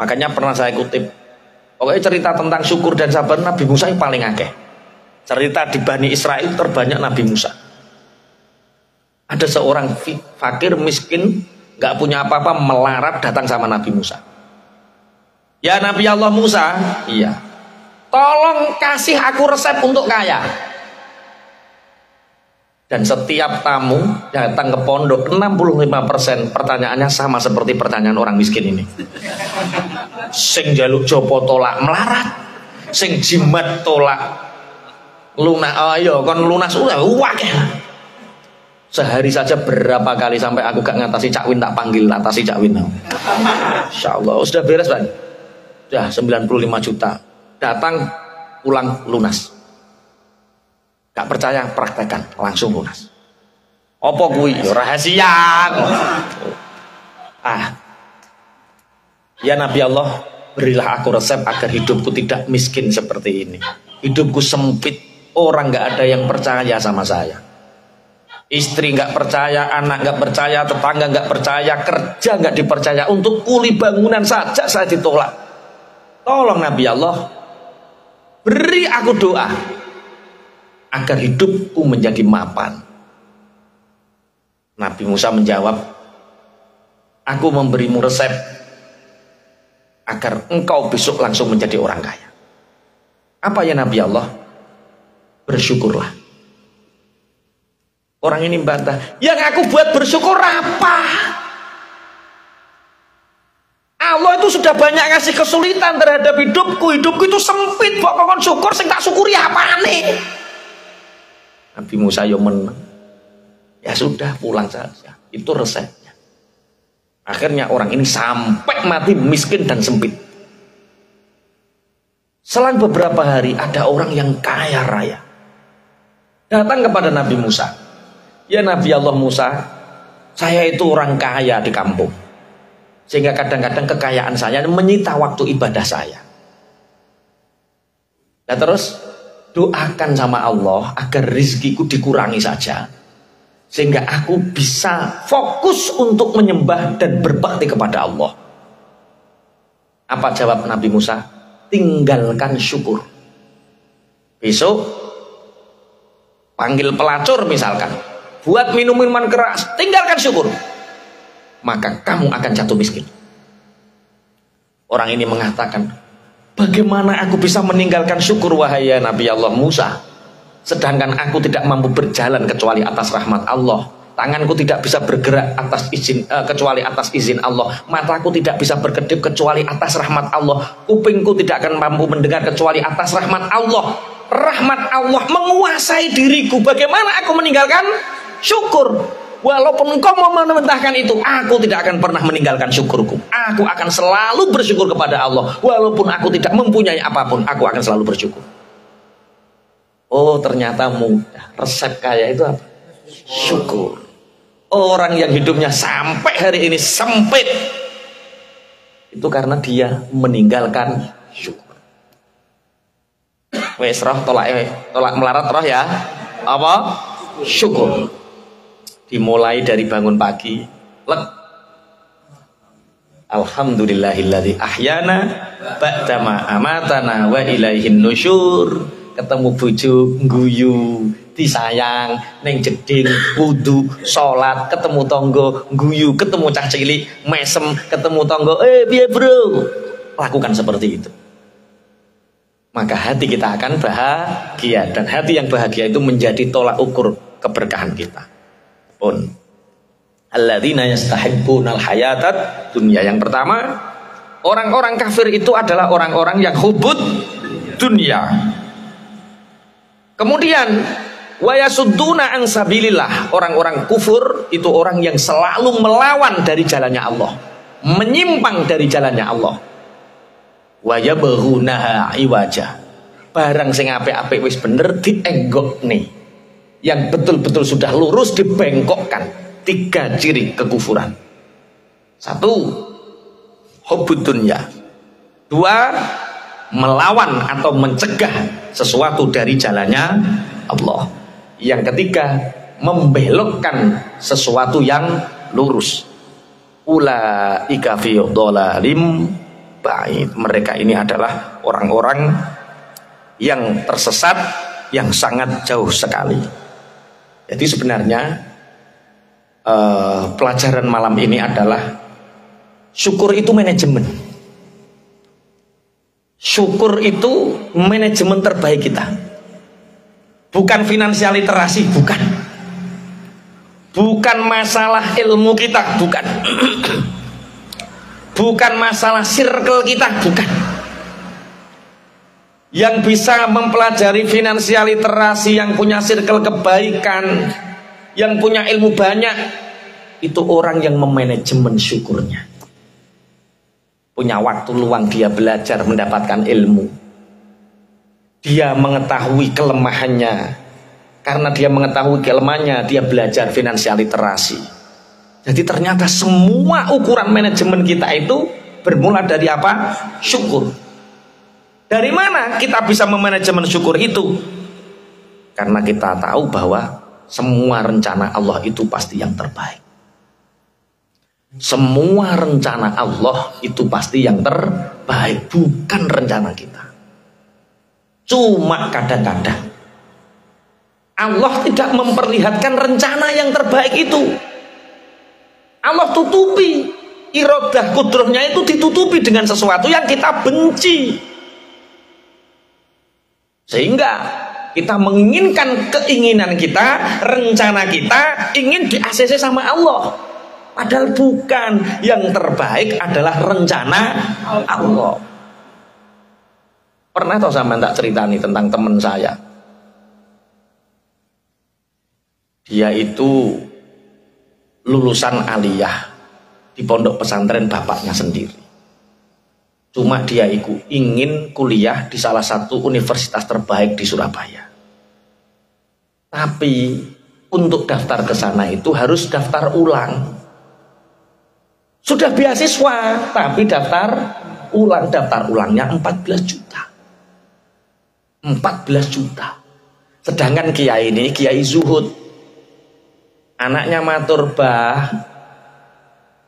Makanya pernah saya kutip, pokoknya cerita tentang syukur dan sabar Nabi Musa yang paling akeh. Cerita di Bani Israel terbanyak Nabi Musa. Ada seorang fakir miskin, gak punya apa-apa, melarat datang sama Nabi Musa. Ya Nabi Allah Musa, iya, tolong kasih aku resep untuk kaya. Dan setiap tamu datang ke pondok, 65% pertanyaannya sama seperti pertanyaan orang miskin ini. Sing jaluk jopo tolak melarat, sing jimat tolak lunas. Ayo kon lunas udah wakeh. Sehari saja berapa kali sampai aku gak ngatasi Cak Win, tak panggil atasi Cak Win. Insyaallah sudah beres, Pak. Sudah 95 juta. Datang pulang lunas. Gak percaya praktekan langsung lunas. Apa kuwi? Rahasia. Ya Nabi Allah, berilah aku resep agar hidupku tidak miskin seperti ini. Hidupku sempit, orang gak ada yang percaya sama saya. Istri gak percaya, anak gak percaya, tetangga gak percaya, kerja gak dipercaya. Untuk kuli bangunan saja saya ditolak. Tolong Nabi Allah, beri aku doa agar hidupku menjadi mapan. Nabi Musa menjawab, aku memberimu resep agar engkau besok langsung menjadi orang kaya. Apa ya Nabi Allah? Bersyukurlah. Orang ini bantah, yang aku buat bersyukur apa? Allah itu sudah banyak ngasih kesulitan terhadap hidupku. Hidupku itu sempit, kok kon syukur sing tak syukuri apa nih? Nabi Musa yo menang. Ya sudah, pulang saja. Itu resepnya. Akhirnya orang ini sampai mati miskin dan sempit. Selang beberapa hari ada orang yang kaya raya datang kepada Nabi Musa. Ya Nabi Allah Musa, saya itu orang kaya di kampung, sehingga kadang-kadang kekayaan saya menyita waktu ibadah saya. Nah terus doakan sama Allah agar rizkiku dikurangi saja, sehingga aku bisa fokus untuk menyembah dan berbakti kepada Allah. Apa jawab Nabi Musa? Tinggalkan syukur. Besok panggil pelacur misalkan, buat minuman keras, tinggalkan syukur, maka kamu akan jatuh miskin. Orang ini mengatakan, bagaimana aku bisa meninggalkan syukur wahai Nabi Allah Musa, sedangkan aku tidak mampu berjalan kecuali atas rahmat Allah. Tanganku tidak bisa bergerak atas izin kecuali atas izin Allah. Mataku tidak bisa berkedip kecuali atas rahmat Allah. Kupingku tidak akan mampu mendengar kecuali atas rahmat Allah. Rahmat Allah menguasai diriku. Bagaimana aku meninggalkan syukur? Walaupun engkau mau memerintahkan itu, aku tidak akan pernah meninggalkan syukurku. Aku akan selalu bersyukur kepada Allah. Walaupun aku tidak mempunyai apapun, aku akan selalu bersyukur. Oh, ternyata mudah. Resep kaya itu apa? Syukur. Orang yang hidupnya sampai hari ini sempit, itu karena dia meninggalkan syukur. Wes roh tolak melarat roh ya. Apa? Syukur. Dimulai dari bangun pagi, alhamdulillahilladzi ahyana ba'dama amatana wa ilaihin nusyur. Ketemu bojo guyu, disayang, neng jeding, wudu, sholat, ketemu tonggo, guyu, ketemu cah cilik, mesem, ketemu tonggo, biar bro, lakukan seperti itu. Maka hati kita akan bahagia, dan hati yang bahagia itu menjadi tolak ukur keberkahan kita. Pun, alladzina yastahibbunal hayatat dunya. Yang pertama, orang-orang kafir itu adalah orang-orang yang hubud dunia. Kemudian wa yasudduna an sabilillah, orang-orang kufur itu orang yang selalu melawan dari jalannya Allah, menyimpang dari jalannya Allah. Wa yabghunaha iwaja, barang sing apik-apik wis bener dienggokne, yang betul-betul sudah lurus dibengkokkan. 3 ciri kekufuran. 1, hubbud dunya. 2, melawan atau mencegah sesuatu dari jalannya Allah. Yang ketiga, membelokkan sesuatu yang lurus. Ulaika fi dhalalim baik. Mereka ini adalah orang-orang yang tersesat, yang sangat jauh sekali. Jadi sebenarnya pelajaran malam ini adalah syukur itu manajemen. Syukur itu manajemen terbaik kita. Bukan finansial literasi, bukan. Bukan masalah ilmu kita, bukan. Bukan masalah circle kita, bukan. Yang bisa mempelajari finansial literasi, yang punya circle kebaikan, yang punya ilmu banyak, itu orang yang memanajemen syukurnya. Punya waktu luang dia belajar mendapatkan ilmu. Dia mengetahui kelemahannya. Karena dia mengetahui kelemahannya, dia belajar finansial literasi. Jadi ternyata semua ukuran manajemen kita itu bermula dari apa? Syukur. Dari mana kita bisa memanajemen syukur itu? Karena kita tahu bahwa semua rencana Allah itu pasti yang terbaik. Semua rencana Allah itu pasti yang terbaik, bukan rencana kita. Cuma kadang-kadang Allah tidak memperlihatkan rencana yang terbaik itu. Allah tutupi, iradah kudrohnya itu ditutupi dengan sesuatu yang kita benci. Sehingga kita menginginkan keinginan kita, rencana kita ingin di-ACC sama Allah. Padahal bukan. Yang terbaik adalah rencana Allah. Pernah toh sama tak cerita nih tentang teman saya. Dia itu lulusan aliyah di pondok pesantren bapaknya sendiri. Cuma dia ingin kuliah di salah satu universitas terbaik di Surabaya. Tapi untuk daftar ke sana itu harus daftar ulang. Sudah beasiswa, tapi daftar ulangnya 14 juta. 14 juta. Sedangkan kiai ini kiai zuhud. Anaknya matur, "Bah,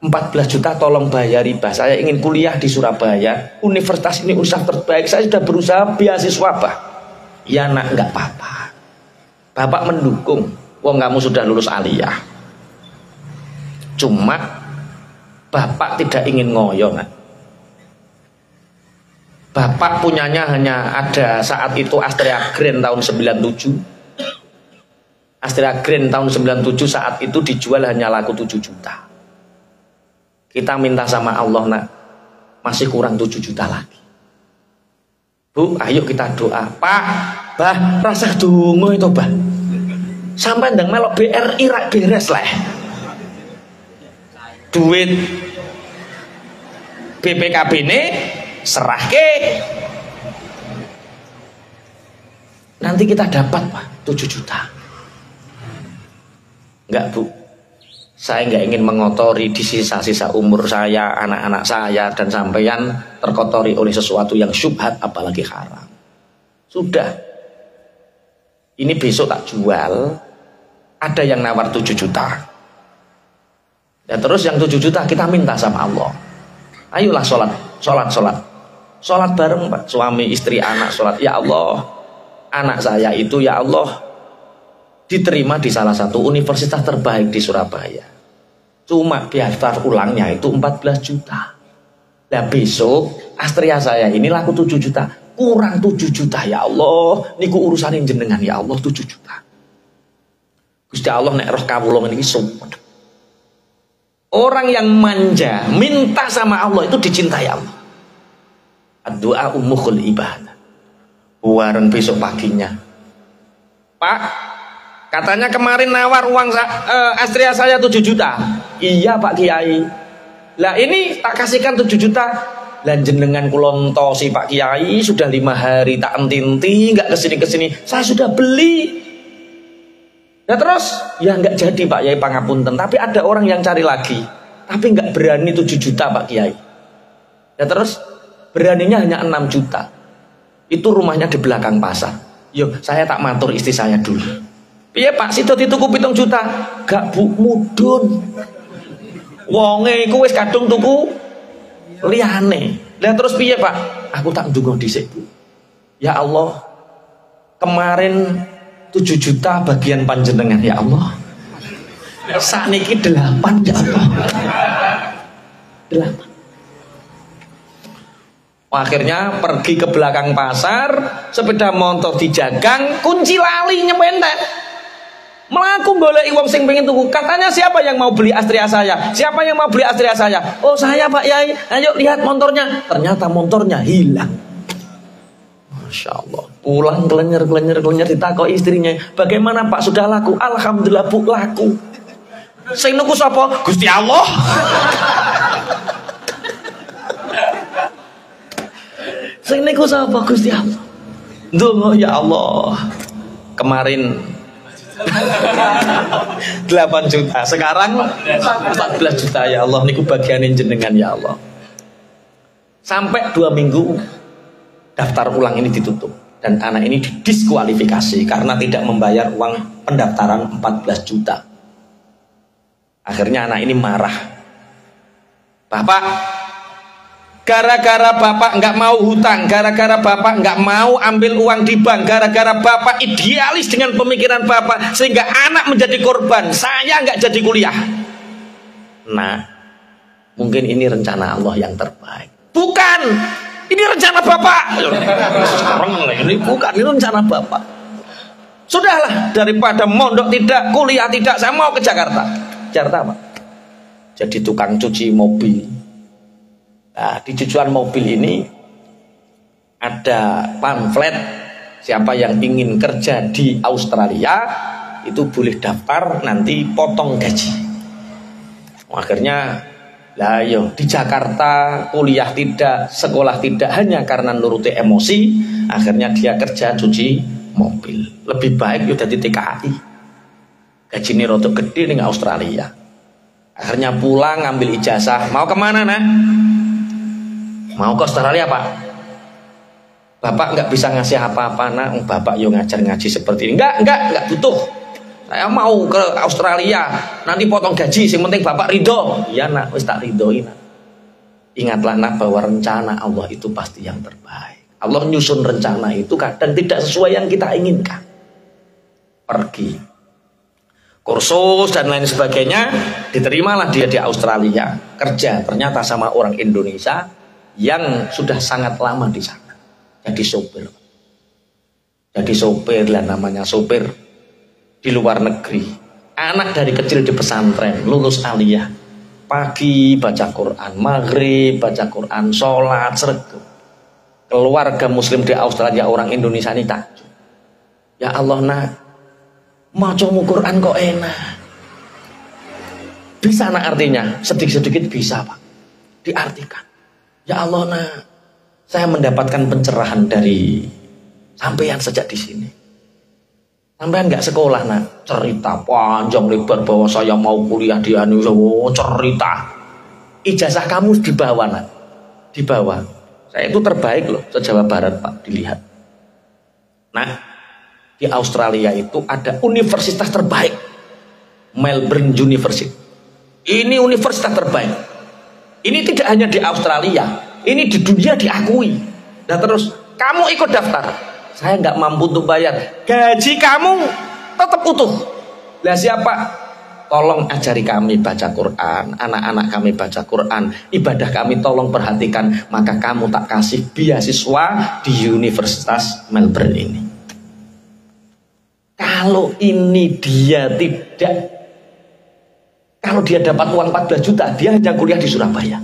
14 juta tolong bayari, Bah. Saya ingin kuliah di Surabaya. Universitas ini universitas terbaik. Saya sudah berusaha beasiswa, Bah." "Ya nak, enggak apa-apa. Bapak mendukung. Wong kamu sudah lulus aliyah. Cuma Bapak tidak ingin ngoyo, nak. Bapak punyanya hanya ada saat itu Astrea Grand tahun 97. Astrea Grand tahun 97 saat itu dijual hanya laku 7 juta. Kita minta sama Allah, nak, masih kurang 7 juta lagi. Bu, ayo kita doa. Pak, Bah, rasa dungo itu, Bah. Sampai ndang melok BRI rak beres lah. Duit BPKB ini serah ke, nanti kita dapat, Pak, 7 juta. Enggak, Bu, saya enggak ingin mengotori di sisa-sisa umur saya, anak-anak saya, dan sampeyan terkotori oleh sesuatu yang syubhat apalagi haram. Sudah, ini besok tak jual. Ada yang nawar 7 juta. Ya terus yang 7 juta kita minta sama Allah. Ayolah sholat bareng, Pak. Suami, istri, anak sholat. Ya Allah, anak saya itu ya Allah diterima di salah satu universitas terbaik di Surabaya. Cuma daftar ulangnya itu 14 juta. Nah besok Astria saya ini laku 7 juta. Kurang 7 juta ya Allah. Niku urusanin jenengan ya Allah 7 juta. Gusti Allah nek roh kawula niki sumpah. Orang yang manja, minta sama Allah itu dicintai Allah. Doa umukhul ibadah. Warung besok paginya, Pak, katanya kemarin nawar uang Astria saya 7 juta. Iya Pak Kiai. Lah ini tak kasihkan 7 juta. Lah jenengan kulontosi Pak Kiai, sudah 5 hari tak enti-enti, nggak kesini-kesini. Saya sudah beli. Nah terus ya nggak jadi Pak Kiai, pangapunten. Tapi ada orang yang cari lagi, tapi nggak berani 7 juta Pak Kiai. Ya terus beraninya hanya 6 juta. Itu rumahnya di belakang pasar. Yuk saya tak matur istri saya dulu. Iya Pak, situ dituku 7 juta. Gak Bu, mudun. Wonge iku wis kadung tuku liyane. Lah terus piye, Pak? Aku tak ndonga dhisik, Bu. Ya Allah, kemarin 7 juta bagian panjenengan, ya Allah. Sakniki 8, ya Allah. 8. Akhirnya pergi ke belakang pasar, sepeda motor dijagang, kunci lali nyepentek. Melaku golek wong sing pengen tuku. Katanya siapa yang mau beli Astrea saya? Siapa yang mau beli Astrea saya? Oh saya Pak Yai. Ayo lihat motornya. Ternyata motornya hilang. Masya Allah. Pulang kelenyer ditakoi istrinya. Bagaimana Pak sudah laku? Alhamdulillah Bu laku. Sing nuku sapa? Gusti Allah. Sing niku sapa? Gusti Allah. Ndonga ya Allah. Kemarin 8 juta, sekarang 14 juta ya Allah, niku bagianin jenengan ya Allah. Sampai 2 minggu daftar ulang ini ditutup dan anak ini didiskualifikasi karena tidak membayar uang pendaftaran 14 juta. Akhirnya anak ini marah. Bapak, gara-gara Bapak nggak mau hutang, gara-gara Bapak nggak mau ambil uang di bank, gara-gara Bapak idealis dengan pemikiran Bapak sehingga anak menjadi korban, saya nggak jadi kuliah. Nah, mungkin ini rencana Allah yang terbaik. Bukan, ini rencana Bapak. Ini bukan, ini rencana Bapak. Sudahlah, daripada mondok tidak, kuliah tidak, saya mau ke Jakarta. Jakarta apa? Jadi tukang cuci mobil. Nah, di cucian mobil ini ada pamflet, siapa yang ingin kerja di Australia itu boleh daftar, nanti potong gaji. Akhirnya lah yo di Jakarta kuliah tidak, sekolah tidak, hanya karena nuruti emosi, akhirnya dia kerja cuci mobil. Lebih baik yo jadi TKI. Gaji ini rotok gede nih Australia. Akhirnya pulang ngambil ijazah. Mau kemana nak? Mau ke Australia Pak. Bapak nggak bisa ngasih apa-apa nak. Bapak yo ngajar ngaji seperti ini. Enggak butuh. Saya mau ke Australia. Nanti potong gaji. Yang penting Bapak ridho. Iya nak, wis tak ridhoi nak. Ingatlah nak bahwa rencana Allah itu pasti yang terbaik. Allah nyusun rencana itu kadang tidak sesuai yang kita inginkan. Pergi kursus dan lain sebagainya, diterimalah dia di Australia kerja, ternyata sama orang Indonesia yang sudah sangat lama di sana, jadi sopir lah, namanya sopir di luar negeri. Anak dari kecil di pesantren, lulus aliyah, pagi baca Quran, maghrib baca Quran, sholat sergap. Keluarga muslim di Australia, orang Indonesia ini takjub, ya Allah nak, maca Quran kok enak. Bisa nak artinya? Sedikit-sedikit bisa Pak. Diartikan. Ya Allah nak, saya mendapatkan pencerahan dari sampeyan sejak di sini. Sampeyan nggak sekolah nak, cerita panjang lebar bahwa saya mau kuliah di Indonesia. Oh, cerita. Ijazah kamu dibawa nak, dibawa. Saya itu terbaik loh se-Jawa Barat Pak, dilihat. Nah, di Australia itu ada universitas terbaik, Melbourne University. Ini universitas terbaik. Ini tidak hanya di Australia, ini di dunia diakui. Nah terus kamu ikut daftar. Saya nggak mampu untuk bayar. Gaji kamu tetap utuh. Lah siapa? Tolong ajari kami baca Quran, anak-anak kami baca Quran, ibadah kami tolong perhatikan. Maka kamu tak kasih beasiswa di Universitas Melbourne ini. Kalau ini dia tidak, kalau dia dapat uang 14 juta, dia hanya kuliah di Surabaya.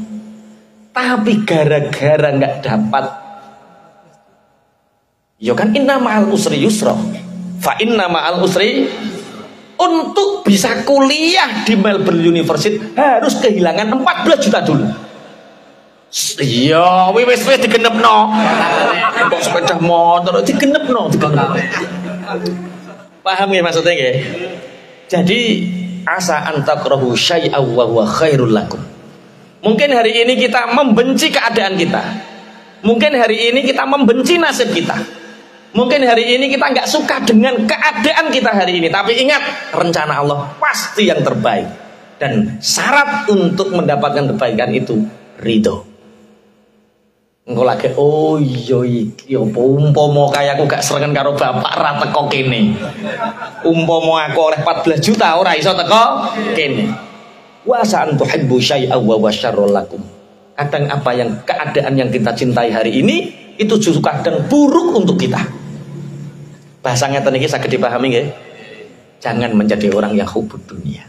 Tapi gara-gara nggak dapat, ya kan inna ma'al usri yusra, fa inna ma'al usri, untuk bisa kuliah di Melbourne University harus kehilangan 14 juta dulu. Iya, wis digenepno. Kok sepeda motor digenepno. Paham ya maksudnya ya? Jadi asa antakrahu syai'a wa huwa khairul lakum. Mungkin hari ini kita membenci keadaan kita. Mungkin hari ini kita membenci nasib kita. Mungkin hari ini kita nggak suka dengan keadaan kita hari ini. Tapi ingat, rencana Allah pasti yang terbaik. Dan syarat untuk mendapatkan kebaikan itu ridho. lagi, oh iya iki apa umpama kaya aku gak serengen karo bapak ra teko kene. Umpama aku oleh 14 juta ora iso teko kene. Wa sa'an tuhibbu syai'an wa syarrul lakum. Kadang apa yang keadaan yang kita cintai hari ini itu justru kadang buruk untuk kita. Bahasa ngeten iki saged dipahami nggih? Jangan menjadi orang yang hubud dunia.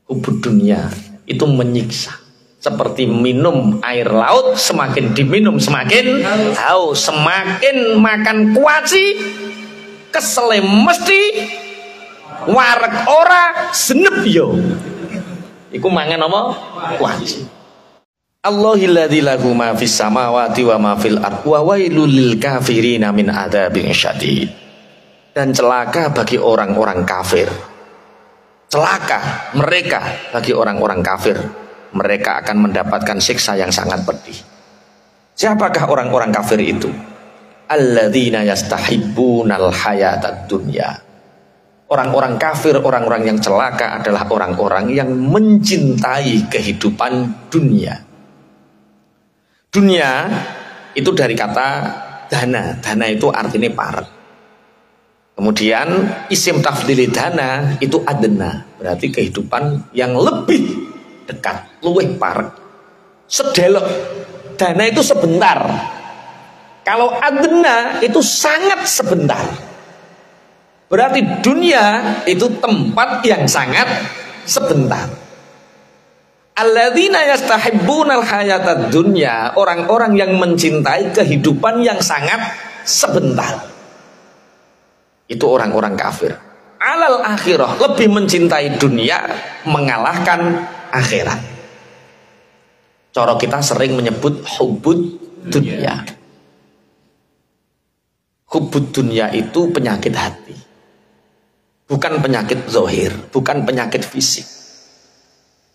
Hubud dunia itu menyiksa. Seperti minum air laut, semakin diminum semakin haus, semakin makan kuaci, kesele mesti, wareg ora, senep yo. Iku mangan apa? Kuaci. Allahilladzi lahu ma fis samawati wa ma fil ardh wa wailul lil kafirin min adzabin syadid. Dan celaka bagi orang-orang kafir. Celaka mereka bagi orang-orang kafir. Mereka akan mendapatkan siksa yang sangat pedih. Siapakah orang-orang kafir itu? Alladzina yastahibbunal hayatad dunya. Orang-orang kafir, orang-orang yang celaka adalah orang-orang yang mencintai kehidupan dunia. Dunia itu dari kata dana. Dana itu artinya parek. Kemudian isim tafdili dana itu adna, berarti kehidupan yang lebih dekat, luwih parek. Sedelok. Dana itu sebentar. Kalau adna itu sangat sebentar. Berarti dunia itu tempat yang sangat sebentar. Alladzina yastahibbunal hayatad dunya, orang-orang yang mencintai kehidupan yang sangat sebentar. Itu orang-orang kafir. Alal akhirah, lebih mencintai dunia mengalahkan akhirat. Cara kita sering menyebut hubud dunia. Hubud dunia itu penyakit hati. Bukan penyakit zahir, bukan penyakit fisik.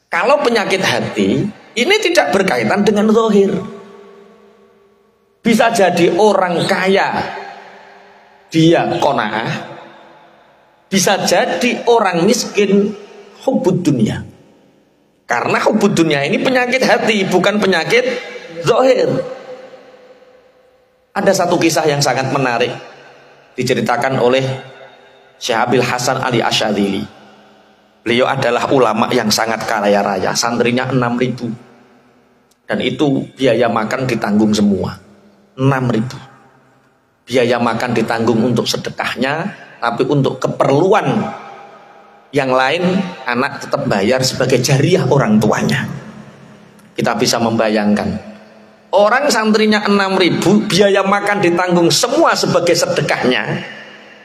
Kalau penyakit hati, ini tidak berkaitan dengan zahir. Bisa jadi orang kaya, dia qanaah, bisa jadi orang miskin hubud dunia. Karena hubud dunia ini penyakit hati, bukan penyakit zahir. Ada satu kisah yang sangat menarik diceritakan oleh Syekh Abil Hasan Ali Asyadzili. Beliau adalah ulama yang sangat kaya raya, santrinya 6.000. Dan itu biaya makan ditanggung semua. 6.000. Biaya makan ditanggung untuk sedekahnya, tapi untuk keperluan yang lain anak tetap bayar sebagai jariah orang tuanya. Kita bisa membayangkan, orang santrinya 6.000, biaya makan ditanggung semua sebagai sedekahnya,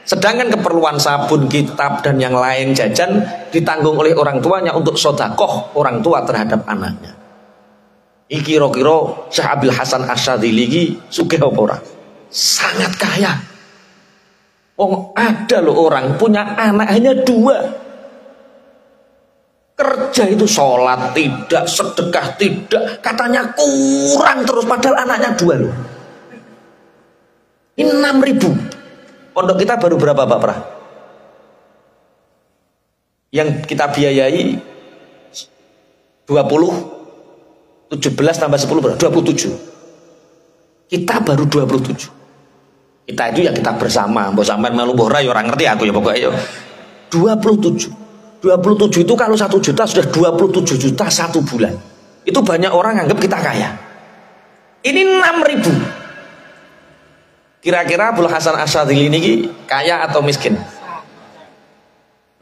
sedangkan keperluan sabun, kitab, dan yang lain jajan ditanggung oleh orang tuanya untuk sedekah orang tua terhadap anaknya. Iki kira-kira Syekh Abil Hasan Asyadzili iki sugih apa ora? Sangat kaya. Oh, ada loh orang punya anak hanya 2. Kerja itu sholat tidak, sedekah tidak, katanya kurang terus, padahal anaknya 2 loh. Ini 6.000. Pondok kita baru berapa Pak Pra? Yang kita biayai 20, 17 tambah 10 berapa? 27. Kita baru 27. Kita itu ya kita bersama, mbok sampean melu mbok ora ya ora ngerti aku ya pokoknya ya. 27. 27 itu kalau 1 juta sudah 27 juta 1 bulan. Itu banyak orang anggap kita kaya. Ini 6.000. Kira-kira Abul Hasan Asyadzili ini kaya atau miskin?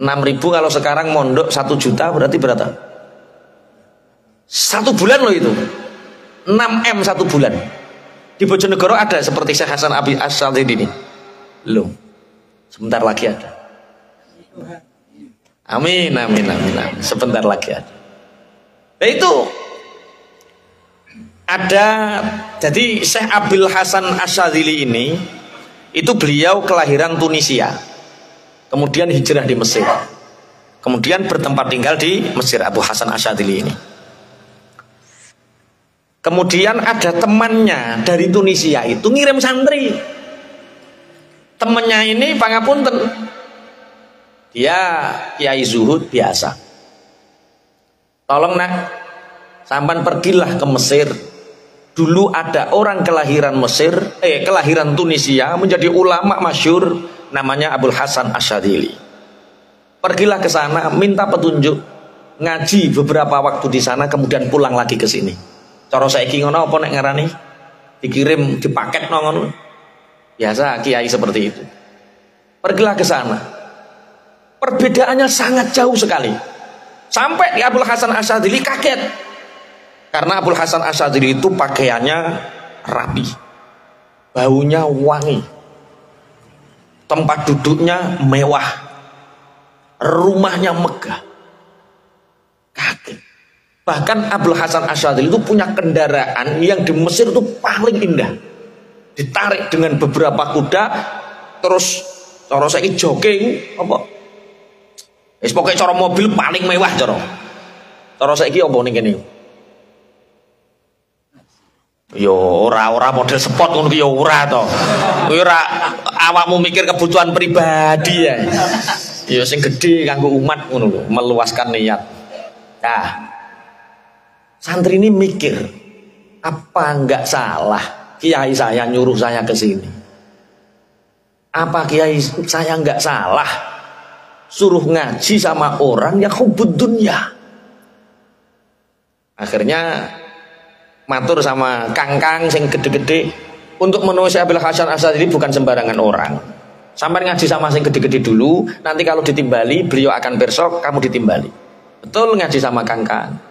6.000 kalau sekarang mondok 1 juta berarti berapa? 1 bulan loh itu. 6M 1 bulan. Di Bojonegoro ada seperti Syekh Hasan Abi Asyadzili ini? Belum. Sebentar lagi ada. Amin, amin, amin, amin. Sebentar lagi ada. Nah itu ada, jadi Syekh Abil Hasan Asyadzili ini, itu beliau kelahiran Tunisia, kemudian hijrah di Mesir, kemudian bertempat tinggal di Mesir, Abu Hasan Asyadzili ini. Kemudian ada temannya dari Tunisia itu ngirim santri. Temannya ini pangapunten, dia kiai zuhud biasa. Tolong nak, sampan pergilah ke Mesir 2 Dulu ada orang kelahiran Mesir, kelahiran Tunisia, menjadi ulama masyhur, namanya Abul Hasan Asyadzili. Pergilah ke sana, minta petunjuk, ngaji beberapa waktu di sana, kemudian pulang lagi ke sini. Cara saiki ngono apa nek ngarani? Dikirim, dipaket ngono. Biasa kiai seperti itu. Pergilah ke sana. Perbedaannya sangat jauh sekali. Sampai di Abul Hasan Asyadzili kaget. Karena Abul Hasan Asyadzili itu pakaiannya rapi, baunya wangi, tempat duduknya mewah, rumahnya megah. Kaget. Bahkan Abul Hasan Asyadzili itu punya kendaraan yang di Mesir itu paling indah. Ditarik dengan beberapa kuda, terus cara saiki jogging apa? Wis pokoke cara mobil paling mewah cara. Cara saiki apa ning kene? Yo ora model sport ngono ki yo ora to. Kuwi ora awakmu mikir kebutuhan pribadi ya. Yo sing gedhe kanggo umat ngono lho, meluaskan niat. Nah, santri ini mikir, apa enggak salah kiai saya nyuruh saya ke sini? Apa kiai saya enggak salah suruh ngaji sama orang yang hubud dunya? Akhirnya matur sama kangkang sing gede-gede, untuk menemui Syekh Abul Hasan Asyadzili bukan sembarangan orang. Sampai ngaji sama sing gede-gede dulu, nanti kalau ditimbali beliau akan besok kamu ditimbali. Betul ngaji sama kangkang.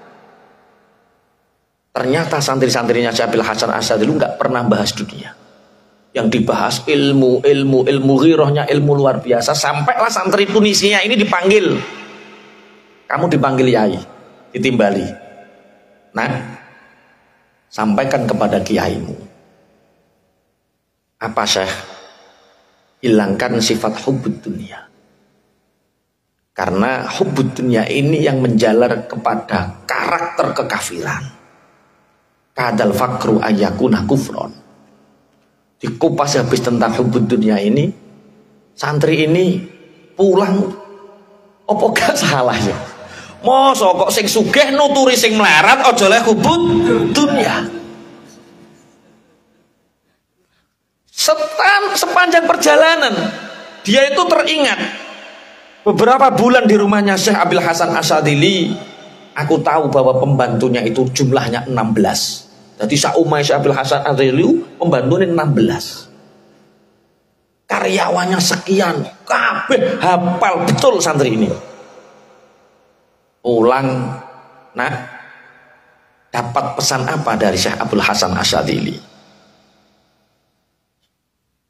Ternyata santri-santrinya Syekh Abul Hasan Asyadzili nggak pernah bahas dunia. Yang dibahas ilmu ghirahnya, ilmu luar biasa. Sampailah santri Tunisia ini dipanggil. Kamu dipanggil yai, ditimbali. Nah, sampaikan kepada kiaimu. Apa Syekh? Hilangkan sifat hubbud dunia. Karena hubbud dunia ini yang menjalar kepada karakter kekafiran. Kadal fakru ayyakuna kufron. Dikupas habis tentang hubbud dunia ini, santri ini pulang apa gak salah ya? Mosok kok sing sugih nuturi sing melarat aja leh hubbud dunya. Sepanjang perjalanan dia itu teringat beberapa bulan di rumahnya Syekh Abul Hasan Asyadzili. Aku tahu bahwa pembantunya itu jumlahnya 16. Jadi saumai Syekh Abul Hasan Asyadzili pembantunya 16. Karyawannya sekian, kabeh hafal betul santri ini. Pulang, nak, dapat pesan apa dari Syekh Abul Hasan Asyadzili?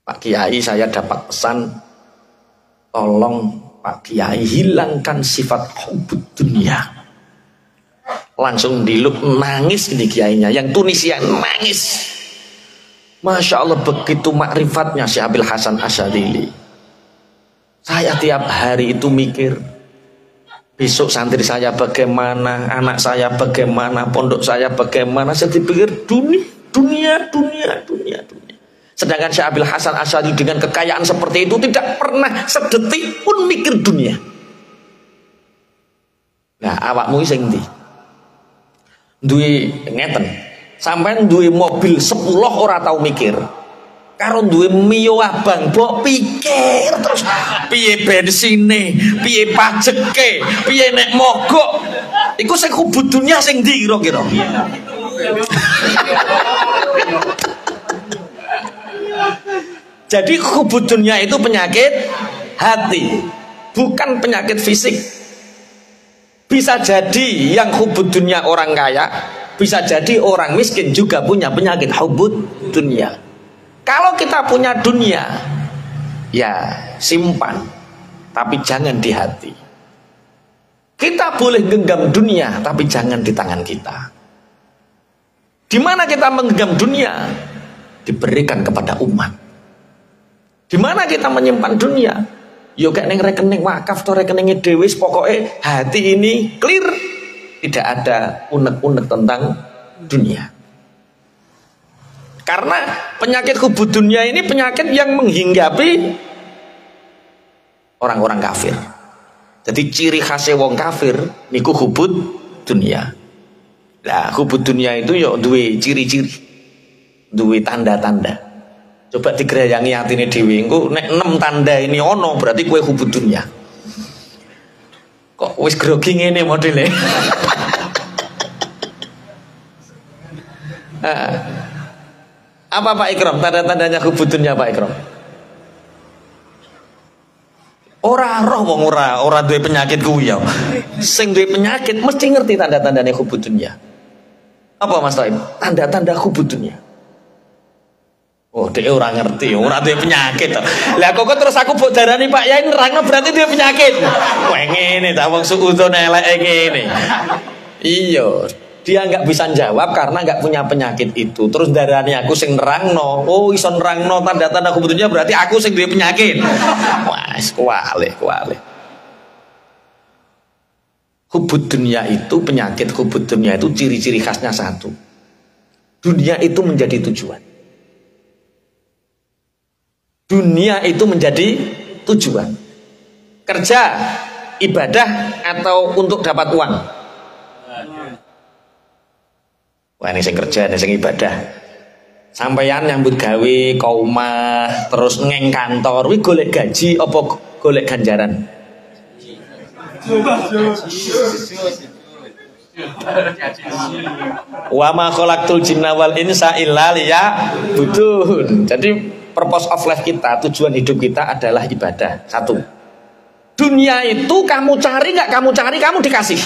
Pak Kiai, saya dapat pesan, tolong Pak Kiai hilangkan sifat hubbud dunia. Langsung diluk nangis ini kiainya, yang Tunisia nangis. Masya Allah, begitu makrifatnya Syekh Abul Hasan Asyadzili. Saya tiap hari itu mikir, besok santri saya bagaimana, anak saya bagaimana, pondok saya bagaimana. Saya dipikir dunia. Sedangkan Syekh Abul Hasan Asyadzili dengan kekayaan seperti itu tidak pernah sedetik pun mikir dunia. Nah, awakmu sing ndi? Duwe ngeten, sampean duwe mobil 10 ora tau mikir. Karo duwe Mio abang mbok pikir terus piye bensine, piye pajeke, piye nek mogok. Iku sing hubbud dunya sing ndi kira-kira? Jadi hubbud dunya itu penyakit hati, bukan penyakit fisik. Bisa jadi yang hubbud dunya orang kaya, bisa jadi orang miskin juga punya penyakit hubbud dunya. Kalau kita punya dunia, ya simpan, tapi jangan di hati. Kita boleh genggam dunia, tapi jangan di tangan kita. Di mana kita menggenggam dunia? Diberikan kepada umat. Di mana kita menyimpan dunia? Yo kayak neng rekening wakaf atau rekeningnya dewis, pokoknya hati ini clear, tidak ada unek-unek tentang dunia. Karena penyakit hubbud dunia ini penyakit yang menghinggapi orang-orang kafir. Jadi ciri khasnya wong kafir niku hubbud dunia. Nah, hubbud dunia itu yo duwe ciri-ciri. duwe tanda-tanda. Coba digerayangi atine dhewe, engko nek 6 tanda ini ono berarti kowe hubud dunya. Kok wis grogi ngene modele. Apa Pak Ikram tanda-tandanya hubud dunya Pak Ikram? Ora roh wong ora duwe penyakit kuwi ya. Sing duwe penyakit mesti ngerti tanda-tandane hubud dunya. Apa Mas Taim? Tanda-tanda hubud dunya. Oh, dia ora ngerti, ora duwe penyakit. Lah kok terus aku mbok darani Pak Yai nerangno berarti duwe penyakit. Kowe ngene ta wong suudon eleke ngene. Iya, dia nggak bisa jawab karena nggak punya penyakit itu. Terus darani aku sing nerangno. Oh, iso nerangno tanda-tanda hubud dunya berarti aku sing duwe penyakit. Wes kuwale. Hubud dunia itu, penyakit hubud dunia itu ciri-ciri khasnya satu. Dunia itu menjadi tujuan. Dunia itu menjadi tujuan. Kerja, ibadah, atau untuk dapat uang. Wah ini sing kerja, ini sing ibadah. Sampeyan nyambut gawe, kaumah, terus ngeng kantor, wi golek gaji apa golek ganjaran? Wa ma khalaqtul jinna wal insa illa liya'budun. Jadi purpose of life kita, tujuan hidup kita adalah ibadah. Satu. Dunia itu kamu cari nggak kamu cari, kamu dikasih.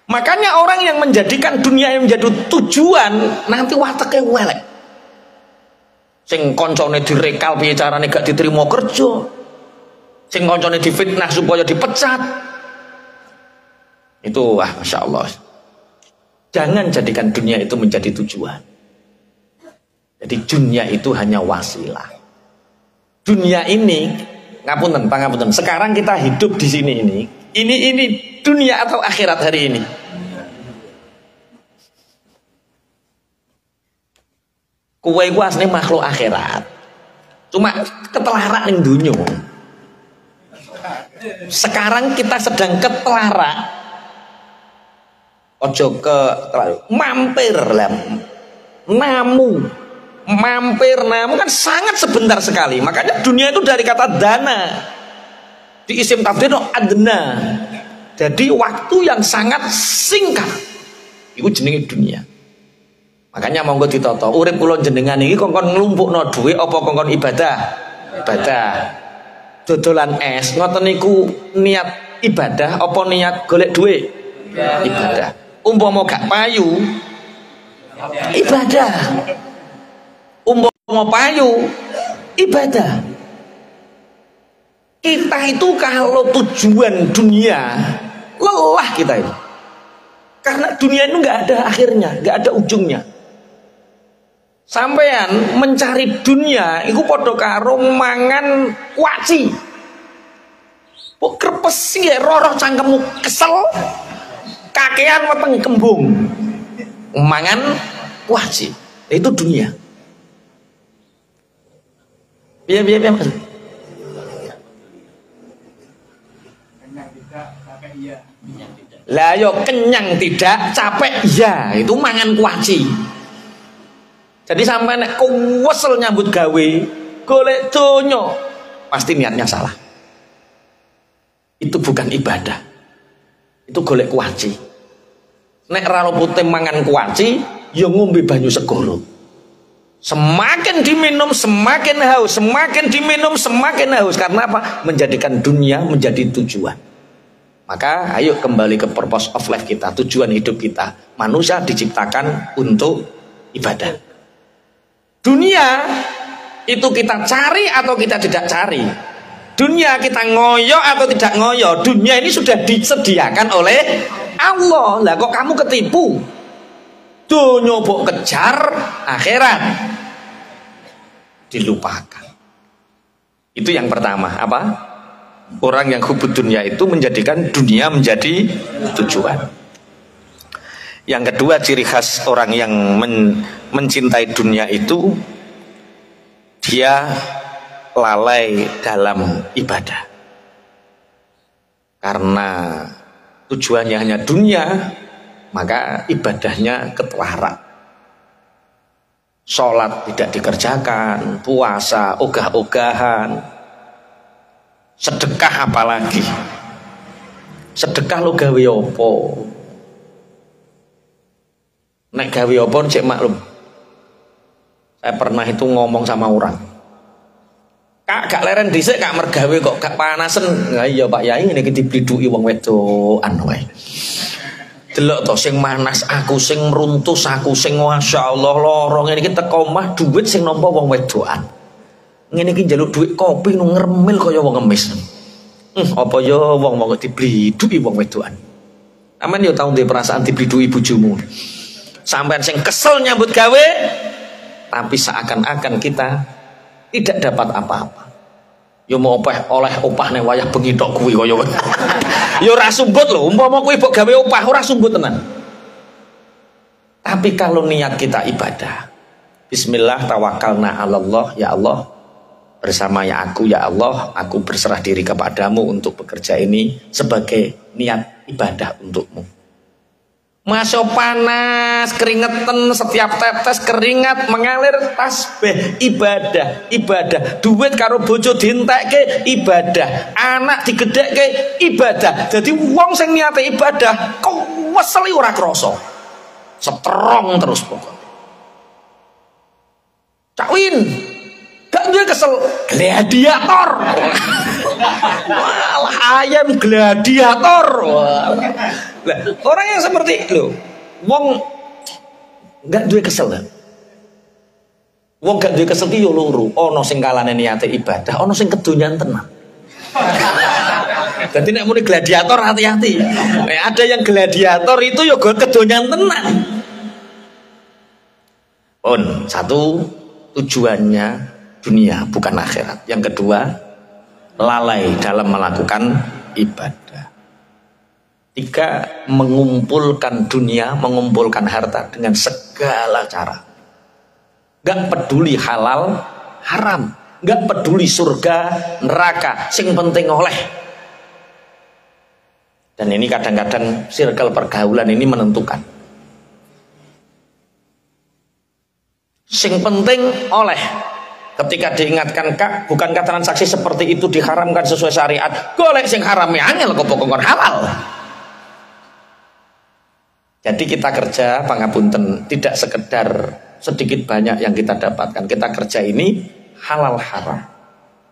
Makanya orang yang menjadikan dunia yang menjadi tujuan nanti wateke welek. Sing koncone direkal piye carane gak diterima kerja. Sing koncone difitnah supaya dipecat. Itu Masya Allah. Jangan jadikan dunia itu menjadi tujuan. Jadi dunia itu hanya wasilah. Dunia ini ngapunten, pangapunten. Sekarang kita hidup di sini ini dunia atau akhirat hari ini? Kowe iku asline makhluk akhirat. Cuma ketelarak ning dunya. Sekarang kita sedang ketelarak. Ojo ke mampir lah. Mampir kan sangat sebentar sekali. Makanya dunia itu dari kata dana. Di isim tafdhil adna. Jadi waktu yang sangat singkat. Itu jenenge dunia. Makanya monggo ditata, urip kula jenengan iki kongkon nglumpukno dhuwit apa kongkon ibadah? Ibadah. Dodolan es ngoten niku niat ibadah apa niat golek dhuwit? Ibadah. Umpama gak payu ibadah. Umpama payu ibadah. Kita itu kalau tujuan dunia lelah kita itu. Karena dunia itu nggak ada akhirnya, nggak ada ujungnya. Sampean mencari dunia itu padha karo mangan waci. Kok krepes ya roh cangkemmu kesel. Kakean weteng kembung. Mangan waci. Itu dunia. Biar Mas. Lah yo kenyang tidak, capek ya, itu mangan kuaci. Jadi sampai nek kuwesel nyambut gawe, golek donya, pasti niatnya salah. Itu bukan ibadah. Itu golek kuaci. Nek ra putih mangan kuaci, yo ngombe banyu segoro. Semakin diminum semakin haus, semakin diminum semakin haus. Karena apa? Menjadikan dunia menjadi tujuan. Maka ayo kembali ke purpose of life kita, tujuan hidup kita. Manusia diciptakan untuk ibadah. Dunia itu kita cari atau kita tidak cari. Dunia kita ngoyo atau tidak ngoyo. Dunia ini sudah disediakan oleh Allah. Lah kok kamu ketipu? Dunia mbok kejar, akhirat dilupakan. Itu yang pertama, apa? Orang yang hubud dunia itu menjadikan dunia menjadi tujuan. Yang kedua, ciri khas orang yang mencintai dunia itu dia lalai dalam ibadah. Karena tujuannya hanya dunia, maka ibadahnya ketelarak. Sholat tidak dikerjakan, puasa ogah-ogahan, sedekah apalagi. Sedekah lo gawe apa? Nek gawe apa cek maklum. Saya pernah itu ngomong sama orang. Kak gak leren dhisik kak mergawe kok gak panasen. Lah iya Pak Yai niki diblidhuki wong wedokan wae. Delok to sing manas aku, sing meruntus aku, sing masyaallah lara ngene iki teko omah dhuwit sing nampa wong wedokan. Ngene iki njaluk dhuwit kopi nu ngremil kaya wong ngemis. Apa ya wong-wong diblidhuki wong wedokan. Aman yo tau ndek perasaan diblidhuki bojomu. Sampean sing kesel nyambut gawe tapi seakan-akan kita tidak dapat apa-apa. Yo mau oleh opah ning wayah bengi tok kuwi kaya. Yo ora sumbut lho, umpama kuwi mbok gawe opah ora sumbut tenan. Tapi kalau niat kita ibadah, bismillah tawakkalna 'alallah, ya Allah, bersama ya Allah, aku berserah diri kepadamu untuk bekerja ini sebagai niat ibadah untukmu. Masya panas, keringetan, setiap tetes keringat mengalir, tasbih, ibadah, duit karo bojo dientekke ibadah, anak digedhekke ibadah. Jadi wong sing niate ibadah kok weseli ora krasa. Strong terus pokoknya. Cak Win, gak duwe kesel gladiator. Malah ayam gladiator. Lah, orang yang seperti lo, wong gak duwe kesel. Wong gak duwe kesel ki yo loro. Ana sing kalane niate ibadah, ana sing kedonyan tenan. Dadi nek muni gladiator hati-hati. Ada yang gladiator itu yo kedonyan tenan. Satu tujuannya dunia bukan akhirat. Yang kedua, lalai dalam melakukan ibadah. 3, mengumpulkan dunia, mengumpulkan harta dengan segala cara. Gak peduli halal, haram. Gak peduli surga, neraka. Sing penting oleh. Dan ini kadang-kadang circle pergaulan ini menentukan. Sing penting oleh. Ketika diingatkan kak, bukankah transaksi seperti itu diharamkan sesuai syariat? Golek sing haram ya angel kok pokoknya halal. Jadi kita kerja pangapunten tidak sekedar sedikit banyak yang kita dapatkan. Kita kerja ini halal haram.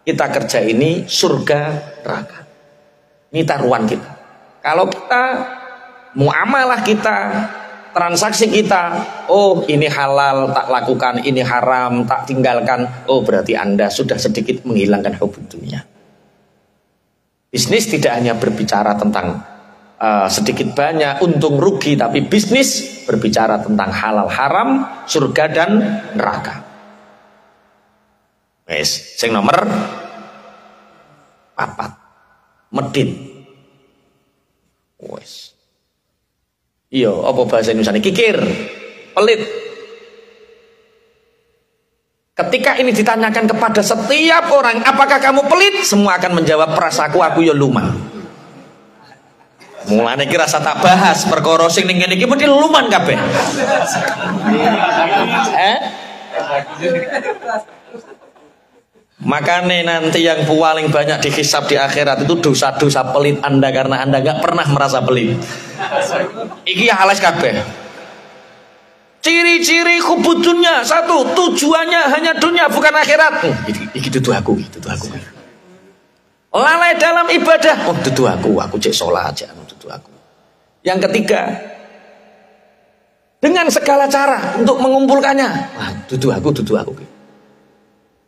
Kita kerja ini surga neraka. Ini taruhan kita. Kalau kita muamalah kita, transaksi kita, oh ini halal tak lakukan, ini haram tak tinggalkan, oh berarti Anda sudah sedikit menghilangkan hubungan dunia. Bisnis tidak hanya berbicara tentang sedikit banyak untung rugi, tapi bisnis berbicara tentang halal haram, surga dan neraka. Wes, sing nomor 4 medit. Wes. Iya, apa bahasa Indonesia ini? Kikir, pelit. Ketika ini ditanyakan kepada setiap orang, apakah kamu pelit? Semua akan menjawab perasaku, aku ya luman. Mulane iki rasa tak bahas perkara sing ning kene iki mesti luman kabeh. Makanya nanti yang paling banyak dihisab di akhirat itu dosa-dosa pelit Anda karena Anda gak pernah merasa pelit. Iki halas kabeh. Ciri-ciri hubud dunia, 1, tujuannya hanya dunia bukan akhirat. Iki dudu aku. Lalai dalam ibadah, oh dudu aku cek sholat aja, dudu aku. Yang ketiga, dengan segala cara untuk mengumpulkannya, wah dudu aku.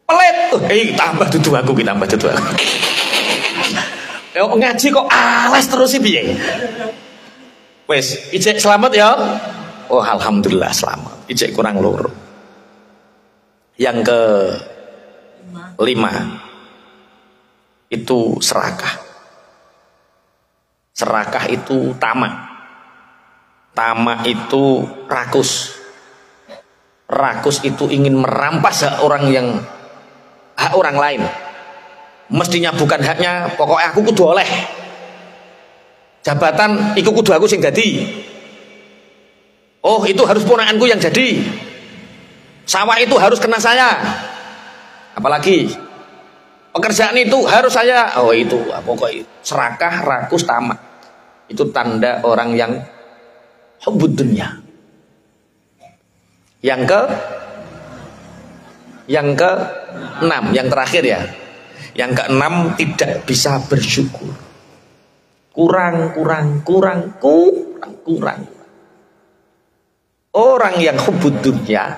Pelit, tambah dudu aku. Ngaji kok alas terus sih piye? Wes, ijek selamat ya. Oh alhamdulillah selamat. Ijek kurang loro. Yang ke-5 itu serakah. Serakah itu tamak. Tamak itu rakus. Rakus itu ingin merampas hak orang lain. Mestinya bukan haknya, pokoknya aku kudu oleh. Jabatan iku kudu aku sing dadi. Oh, itu harus ponakanku yang jadi. Sawah itu harus kena saya. Apalagi pekerjaan itu harus saya. Oh itu pokoknya serakah, rakus, tamak. Itu tanda orang yang hubbud dunya. Yang ke-6, yang terakhir ya. Yang ke-6 tidak bisa bersyukur. Kurang. Orang yang hubbud dunya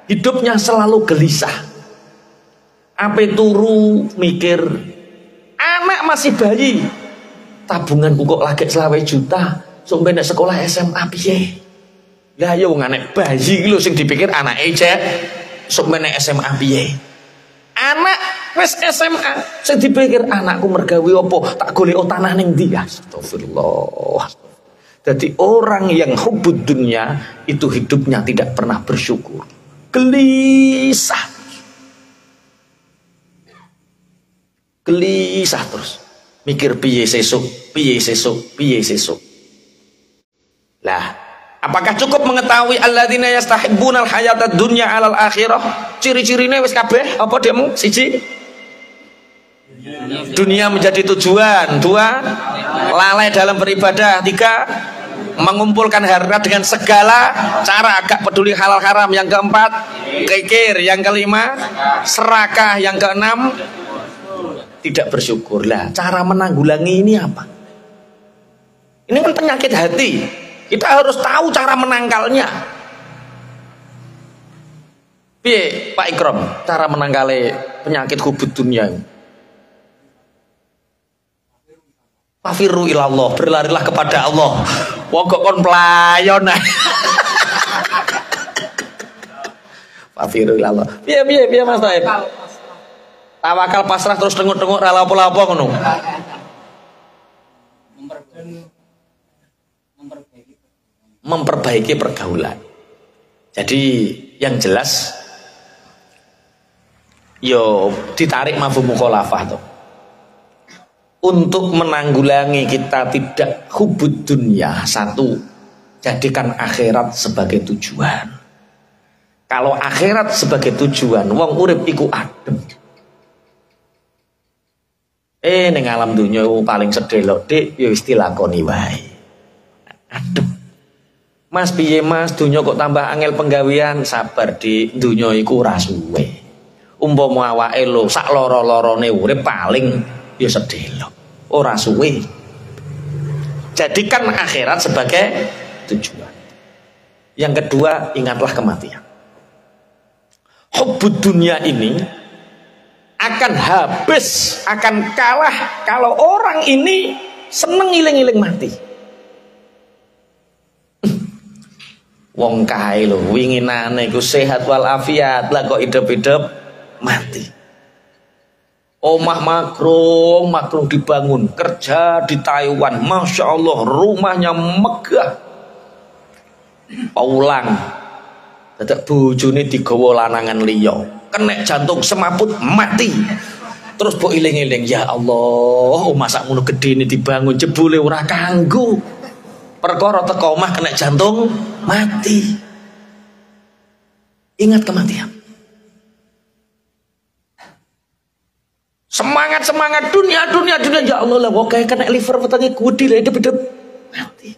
hidupnya selalu gelisah. Apa turu mikir, anak masih bayi, tabunganku kok lagi 20 juta, sampai nek sekolah SMA piye? Lah yo anak bayi lho sing dipikir anak aja, sampai nek SMA piye? Anak wis SMA sing dipikir anakku mergawe opo, tak golek tanah ning ndi? Astagfirullah. Jadi orang yang hubbud dunya itu hidupnya tidak pernah bersyukur. Gelisah terus. Mikir piye sesuk. Lah, apakah cukup mengetahui alladzina yastahibbunal hayatad dunya 'alal akhirah? Ciri-cirine wis kabeh apa demo? 1, dunia menjadi tujuan. 2, lalai dalam beribadah. 3, mengumpulkan harta dengan segala cara, agak peduli halal haram. Yang ke-4, kikir. Yang ke-5, serakah. Yang ke-6, tidak bersyukur. Lah, cara menanggulangi ini apa? Ini kan penyakit hati. Kita harus tahu cara menangkalnya. Piye Pak Ikram, cara menangkali penyakit hubbud dunya? Fafiru ilallah, berlarilah kepada Allah. Wong kok kon pelayon. Fafiru ilallah. Piye Mas Taib? Tawakal pasrah terus tengok-tengok ra lapo-lapo ngono. Memperbaiki pergaulan. Jadi yang jelas yo ditarik mafhum mukhalafah tuh. Untuk menanggulangi kita tidak hubbud dunya, 1, jadikan akhirat sebagai tujuan. Kalau akhirat sebagai tujuan, wong urip iku adem. Ning alam dunya paling sedelok dik ya wis dilakoni wae. Adem. Mas piye Mas, dunya kok tambah angel penggawean? Sabar Dik, dunya iku ora suwe. Umpama awake lho sak lara-larane urip paling ya sedelok. Ora suwe. Jadikan akhirat sebagai tujuan. Yang kedua, ingatlah kematian. Hubbud dunya ini akan habis, akan kalah kalau orang ini seneng iling-iling mati. Wong kae lho winginane iku sehat wal afiat, lah kok hidup-hidup mati. Omah makrung dibangun, kerja di Taiwan, Masya Allah rumahnya megah. Paulang dadak bojone digawa lanangan liya, kenek jantung semaput mati. Terus mbok iling-iling, ya Allah, omah sak ngono gedene dibangun jebule ora kanggo. Perkara teko omah kenek jantung mati. Ingat kematian. Semangat dunia ya Allah lah kok kayak kena liver wetenge gudi lah hidup mati.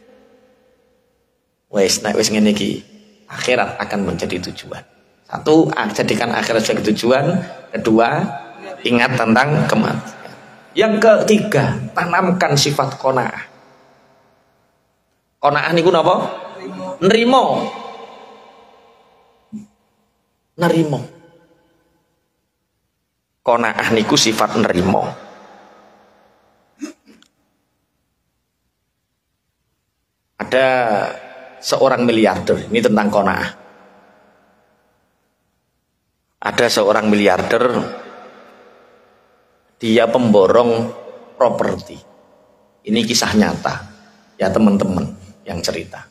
Wes nek wis ngene iki akhirat akan menjadi tujuan. 1, jadikan akhirat sebagai tujuan. 2, ingat tentang kematian. Yang ketiga, tanamkan sifat qanaah. Qanaah niku napa? Nerimo. Qanaah niku sifat nerimo. Ada seorang miliarder, ini tentang qanaah. Ada seorang miliarder, dia pemborong properti. Ini kisah nyata, ya teman-teman yang cerita.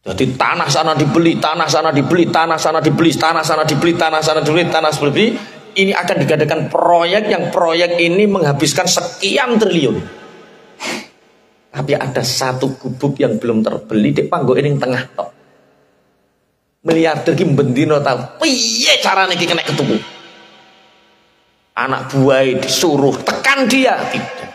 Jadi tanah sana dibeli, tanah sana dibeli, tanah sana dibeli, tanah sana dibeli, tanah sana dibeli, tanah sana dibeli. Ini akan digadakan proyek yang proyek ini menghabiskan sekian triliun. Tapi ada satu gubuk yang belum terbeli di panggo ini tengah tok. Miliarder ki bendino tau piye carane ki kena ketuku. Anak buah disuruh tekan dia, tidak.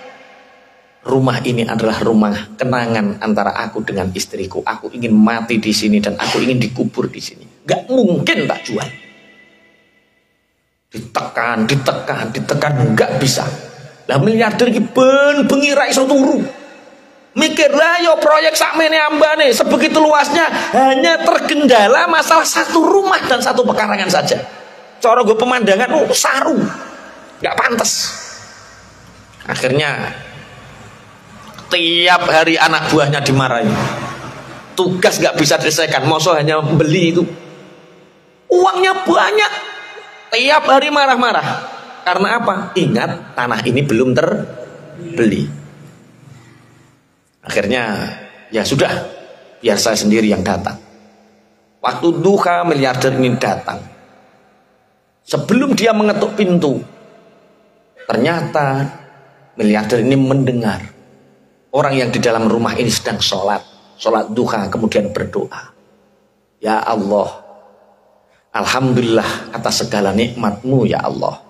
Rumah ini adalah rumah kenangan antara aku dengan istriku. Aku ingin mati di sini dan aku ingin dikubur di sini. Gak mungkin tak jual. Ditekan, gak bisa. Lah miliarder ki ben bengi ra iso turu. Mikir lah yo proyek sakmene ambane sebegitu luasnya hanya tergendala masalah satu rumah dan satu pekarangan saja. Cara gue pemandangan saru, nggak pantas. Akhirnya tiap hari anak buahnya dimarahi. Tugas nggak bisa diselesaikan, moso hanya beli itu. Uangnya banyak, tiap hari marah-marah. Karena apa? Ingat tanah ini belum terbeli. Akhirnya ya sudah, biar saya sendiri yang datang. Waktu duha miliarder ini datang. Sebelum dia mengetuk pintu, ternyata miliarder ini mendengar orang yang di dalam rumah ini sedang sholat duha, kemudian berdoa. Ya Allah, alhamdulillah atas segala nikmat-Mu ya Allah.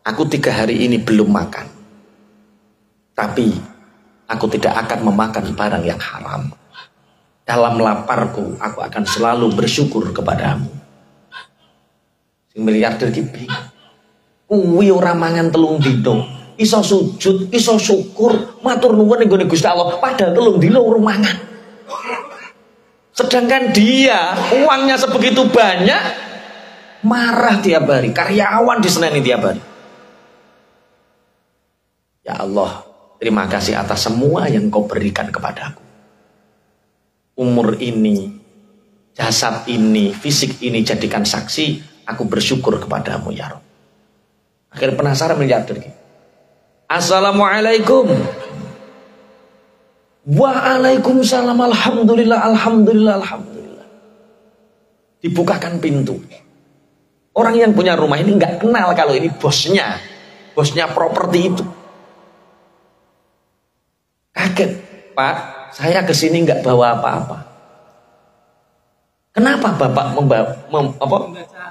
Aku 3 hari ini belum makan, tapi aku tidak akan memakan barang yang haram. Dalam laparku, aku akan selalu bersyukur kepadamu. Sing miliarder ki bingung. Kuwi ora mangan 3 dino, iso sujud, iso syukur, matur nuwun ning gone Gusti Allah, padahal 3 dino urung mangan. Sedangkan dia uangnya sebegitu banyak, marah tiap hari, karyawan diseneni tiap hari. Ya Allah, terima kasih atas semua yang Kau berikan kepadaku. Umur ini, jasad ini, fisik ini jadikan saksi, aku bersyukur kepadamu ya Rabb. Akhirnya penasaran miliarder. Assalamualaikum. Waalaikumsalam. Alhamdulillah, alhamdulillah, alhamdulillah. Dibukakan pintu. Orang yang punya rumah ini nggak kenal kalau ini bosnya properti itu. Kaget, Pak, saya kesini nggak bawa apa-apa. Kenapa Bapak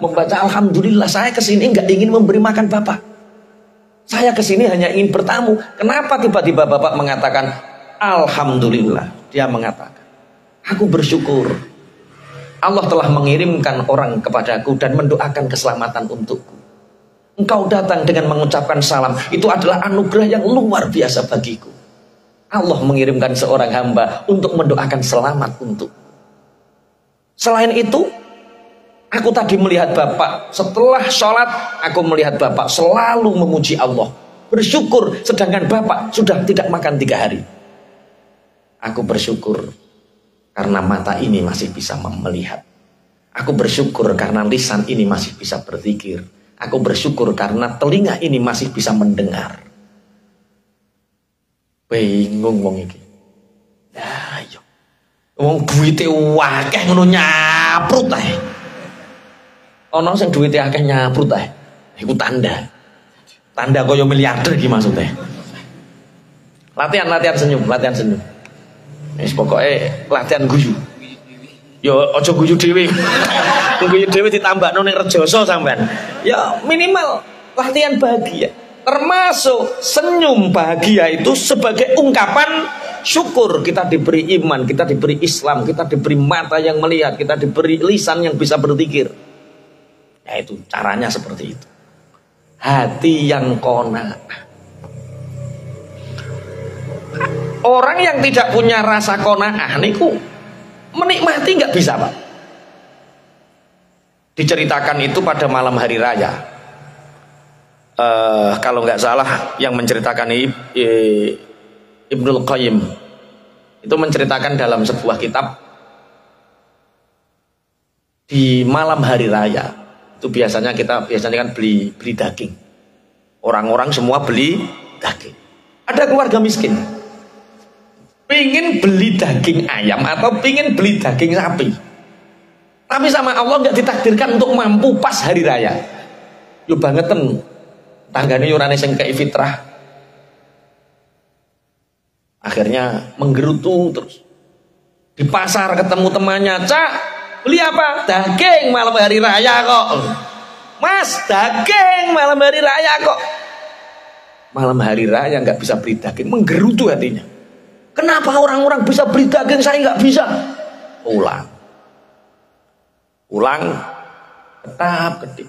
membaca Alhamdulillah? Saya kesini nggak ingin memberi makan Bapak. Saya kesini hanya ingin bertamu. Kenapa tiba-tiba Bapak mengatakan Alhamdulillah? Dia mengatakan, aku bersyukur. Allah telah mengirimkan orang kepadaku dan mendoakan keselamatan untukku. Engkau datang dengan mengucapkan salam. Itu adalah anugerah yang luar biasa bagiku. Allah mengirimkan seorang hamba untuk mendoakan selamat untuk. Selain itu, aku tadi melihat Bapak setelah sholat, aku melihat Bapak selalu memuji Allah, bersyukur, sedangkan Bapak sudah tidak makan 3 hari. Aku bersyukur karena mata ini masih bisa melihat. Aku bersyukur karena lisan ini masih bisa berzikir. Aku bersyukur karena telinga ini masih bisa mendengar. Bingung wong iki. Lah yo. Wong duwite akeh ngono nyaprut ae. Ana sing duwite akeh nyaprut ae. Iku tanda. Tanda kaya miliarder iki maksudnya. Latihan senyum. Wis pokoke latihan guyu. Yo aja guyu dhewe. Guyu dhewe ditambahno ning rejoso sampean. Ya minimal latihan bahagia. Termasuk senyum bahagia itu sebagai ungkapan syukur. Kita diberi iman, kita diberi Islam, kita diberi mata yang melihat, kita diberi lisan yang bisa berzikir. Ya itu caranya seperti itu. Hati yang qanaah. Orang yang tidak punya rasa qanaah niku menikmati nggak bisa, Pak. Diceritakan itu pada malam hari raya. Kalau nggak salah yang menceritakan Ibnul Qayyim itu menceritakan dalam sebuah kitab, di malam hari raya itu biasanya kan beli daging. Orang-orang semua beli daging. Ada keluarga miskin pingin beli daging ayam atau pingin beli daging sapi, tapi sama Allah nggak ditakdirkan untuk mampu pas hari raya. Yo bangetan tanggane yurane sing kei fitrah. Akhirnya menggerutu terus. Di pasar ketemu temannya, "Cak, Beli apa? Daging malam hari raya kok. Mas, daging malam hari raya kok. Malam hari raya nggak bisa beli daging, menggerutu hatinya. Kenapa orang-orang bisa beli daging, saya nggak bisa? Ulang, ketap ketik.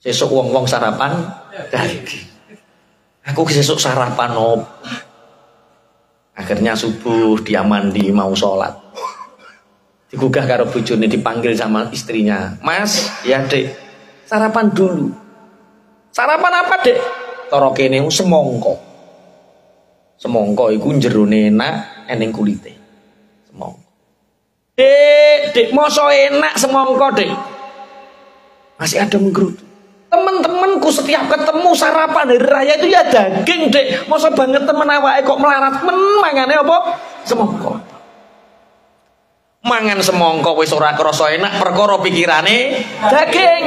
Sesuk wong-wong sarapan daging. Aku sesuk sarapan op. Akhirnya subuh dia mandi mau sholat. Digugah karo bojone, dipanggil sama istrinya. Mas, ya dek, sarapan dulu. Sarapan apa dek? Cara kene semongko. Semongko iku jerone enak, eneng kulite. Semongko. Dek, mosok enak semongko dek. Masih ada menggerutu. Teman-temanku setiap ketemu sarapan hari raya itu ya daging dek. Masa banget temen awake kok melarat mangane apa? Semongko. Mangan semongko wis ora krasa enak perkara pikirane daging.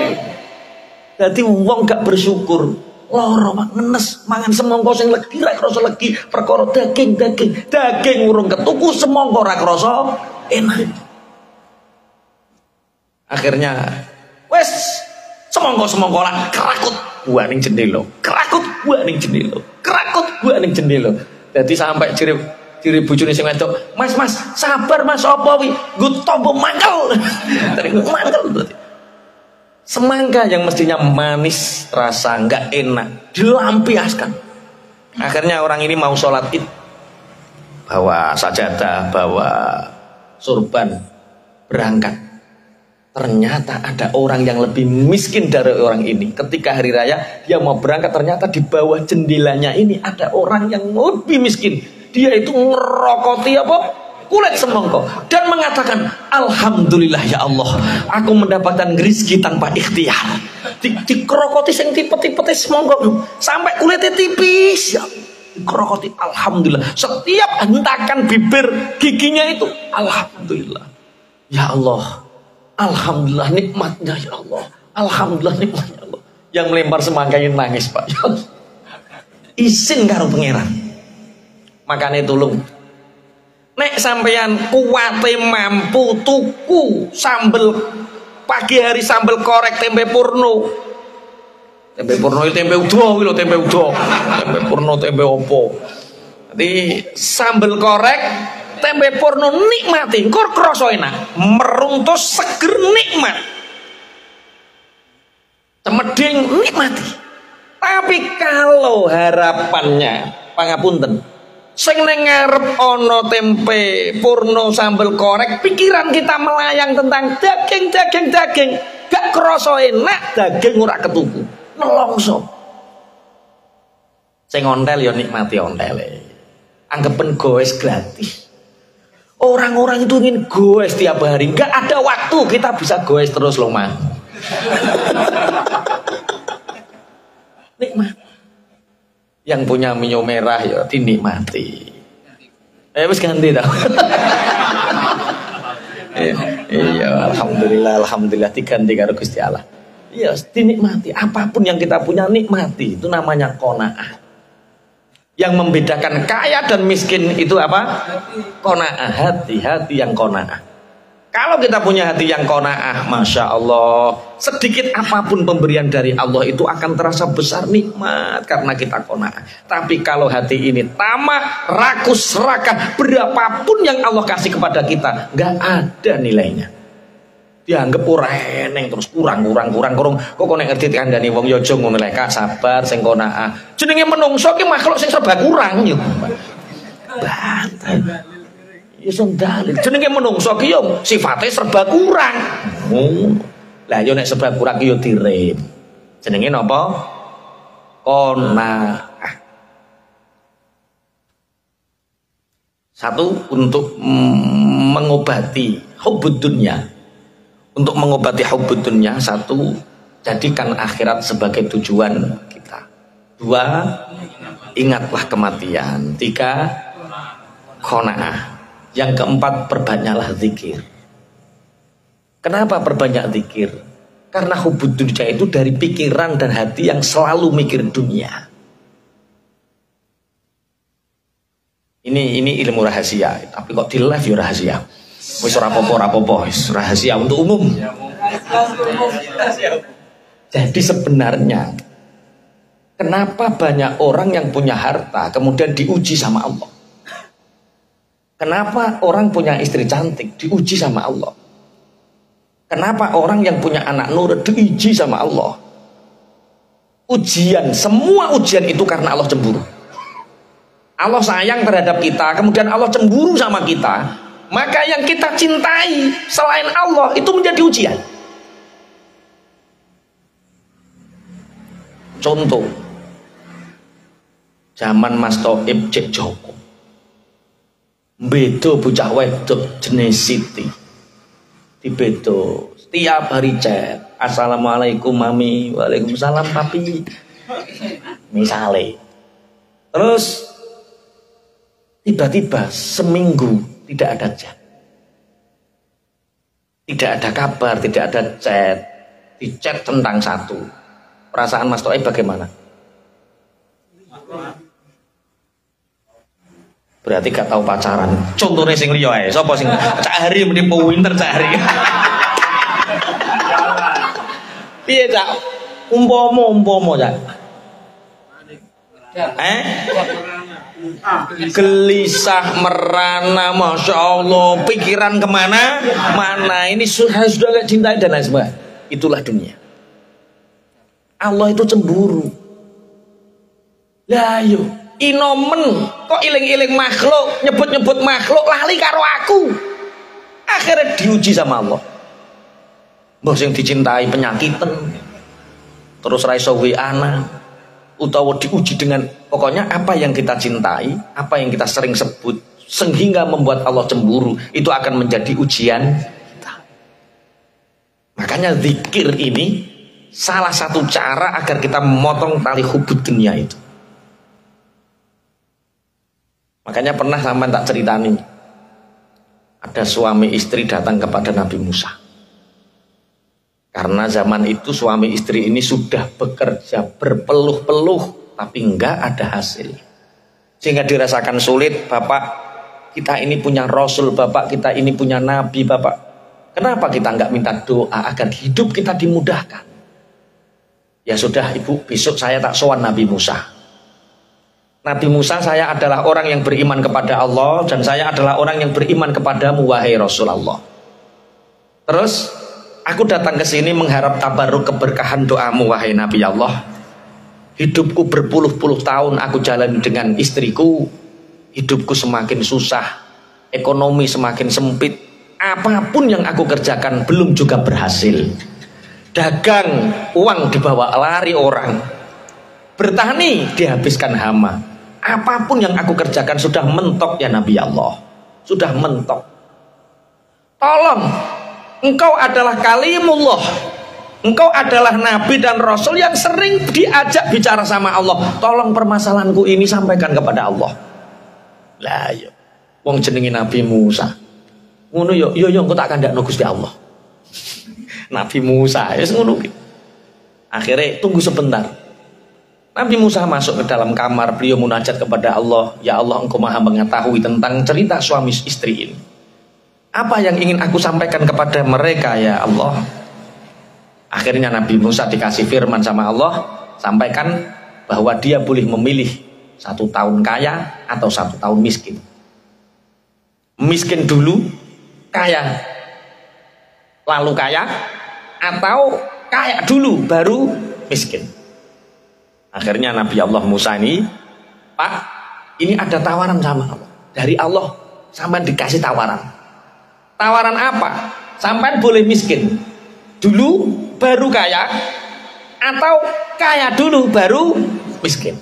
Dadi wong gak bersyukur. Lara ngenes mangan semongko sing legi ra krasa legi perkara daging. Daging urung ketuku semongko ra krasa enak. Akhirnya wes semongko lah kerakut buah ning jendela. Jadi sampai ciri bojone sing wedok, Mas, sabar Mas apa wi? Nggo tombo mangkel. Semangka yang mestinya manis, rasa enggak enak, dilampiaskan. Akhirnya orang ini mau sholat Id, bawa sajadah, bawa surban, berangkat. Ternyata ada orang yang lebih miskin dari orang ini. Ketika hari raya dia mau berangkat, ternyata di bawah jendelanya ini ada orang yang lebih miskin. Dia itu ngerokoti apa? Kulit semongko dan mengatakan, alhamdulillah ya Allah, aku mendapatkan rezeki tanpa ikhtiar. Dikerokoti sing tipet-tipet semongko sampai kulitnya tipis ya. Dikerokoti, alhamdulillah. Setiap hentakan bibir giginya itu, alhamdulillah ya Allah. Alhamdulillah nikmatnya ya Allah. Alhamdulillah nikmatnya Allah. Yang melempar semangka ini nangis Pak. Isin karo pangeran. Makanya tolong. Nek sampeyan kuwate mampu tuku sambel pagi hari sambel korek tempe purno. Tempe purno itu tempe udo lho, tempe udo. Tempe purno tempe opo. Jadi sambel korek tempe purno nikmati, engko krasa enak, meruntus seger nikmat, cemeding nikmati. Tapi kalau harapannya pangapunten, sing ning ngarep ana tempe purno sambel korek, pikiran kita melayang tentang daging, gak krasa enak, daging ora ketuku, nelongso. Sing ontel ya nikmati ontele, anggapen goes gratis. Orang-orang itu ingin goes tiap hari. Gak ada waktu kita bisa goes terus loh mah. Nikmat. Yang punya minyak merah ya dinikmati. Wis ganti dah. Iya, alhamdulillah diganti karo Gusti Allah. Iya, dinikmati. Apapun yang kita punya nikmati. Itu namanya qanaah. Yang membedakan kaya dan miskin itu apa? Qanaah, hati yang qanaah. Kalau kita punya hati yang qanaah, Masya Allah, sedikit apapun pemberian dari Allah itu akan terasa besar nikmat karena kita qanaah. Tapi kalau hati ini tamak, rakus, serakah, berapapun yang Allah kasih kepada kita, nggak ada nilainya. Dianggap ora eneng terus kurang. Kok nek ngerti kandhane wong ya aja ngono lek sabar sing qanaah. Jenenge menungso ki makhluk sing serba kurang yo. Bantai. Ya sendal. Jenenge menungso ki yo sifate serba kurang. Lah yo nek serba kurang ki yo direm. Jenenge napa? Qanaah. Satu untuk mengobati hubbud dunya. Untuk mengobati hubbud dunya, satu, jadikan akhirat sebagai tujuan kita. Dua, ingatlah kematian. Tiga, qanaah. Yang keempat, perbanyaklah zikir. Kenapa perbanyak zikir? Karena hubbud dunya itu dari pikiran dan hati yang selalu mikir dunia. Ini ilmu rahasia, tapi kok di live ya rahasia. Wis ora apa-apa, wis rahasia untuk umum. Jadi sebenarnya kenapa banyak orang yang punya harta kemudian diuji sama Allah? Kenapa orang punya istri cantik diuji sama Allah? Kenapa orang yang punya anak nurut diuji sama Allah? Ujian, semua ujian itu karena Allah cemburu. Allah sayang terhadap kita, kemudian Allah cemburu sama kita. Maka yang kita cintai selain Allah itu menjadi ujian. Contoh, zaman Mas Toib Cek Joko, bedo bocah wedok jenis Siti, di bedo setiap hari chat, assalamualaikum mami, waalaikumsalam papi, misalnya. Terus tiba-tiba seminggu tidak ada chat, tidak ada kabar, tidak ada chat, di chat tentang satu. Perasaan Mas Toib bagaimana? Berarti gak tahu pacaran. Contohnya sing liya ae, sapa sing Cak Hari muni pinter Cak Hari. Piye Cak? Umpama Cak. Gelisah merana, masya Allah, pikiran kemana mana, ini sudah gak cintai dan lain sebagainya. Itulah dunia. Allah itu cemburu. Lah yo, inomen kok iling-iling makhluk, nyebut-nyebut makhluk lali karo aku. Akhirnya diuji sama Allah. Mbah sing dicintai penyakitan, terus ra iso ana, utawa diuji dengan pokoknya apa yang kita cintai, apa yang kita sering sebut sehingga membuat Allah cemburu, itu akan menjadi ujian kita. Makanya zikir ini salah satu cara agar kita memotong tali hubud dunia itu. Makanya pernah sampai tak ceritani, ada suami istri datang kepada Nabi Musa. Karena zaman itu suami istri ini sudah bekerja berpeluh-peluh tapi enggak ada hasil. Sehingga dirasakan sulit, Bapak kita ini punya Rasul, Bapak kita ini punya Nabi, Bapak. Kenapa kita enggak minta doa agar hidup kita dimudahkan? Ya sudah Ibu, besok saya tak sowan Nabi Musa. Nabi Musa, saya adalah orang yang beriman kepada Allah dan saya adalah orang yang beriman kepadamu wahai Rasulullah. Terus aku datang ke sini mengharap tabaruk keberkahan doamu wahai Nabi Allah. Hidupku berpuluh-puluh tahun aku jalan dengan istriku, hidupku semakin susah, ekonomi semakin sempit. Apapun yang aku kerjakan belum juga berhasil. Dagang, uang dibawa lari orang. Bertani, dihabiskan hama. Apapun yang aku kerjakan sudah mentok ya Nabi Allah. Sudah mentok. Tolong, engkau adalah kalimullah. Engkau adalah Nabi dan Rasul yang sering diajak bicara sama Allah. Tolong permasalahanku ini sampaikan kepada Allah. Lah yo, wong jenenge Nabi Musa. Ngono yo engko tak kandakno Gusti Allah. Nabi Musa, ya ngono ki. Akhirnya tunggu sebentar. Nabi Musa masuk ke dalam kamar, beliau munajat kepada Allah, ya Allah engkau maha mengetahui tentang cerita suami istri ini. Apa yang ingin aku sampaikan kepada mereka ya Allah? Akhirnya Nabi Musa dikasih firman sama Allah, sampaikan bahwa dia boleh memilih 1 tahun kaya atau 1 tahun miskin. Miskin dulu, kaya, lalu kaya, atau kaya dulu baru miskin. Akhirnya Nabi Allah Musa ini, Pak, ini ada tawaran sama Allah. Dari Allah sampai dikasih tawaran. Tawaran apa? Sampai boleh miskin dulu baru kaya, atau kaya dulu baru miskin.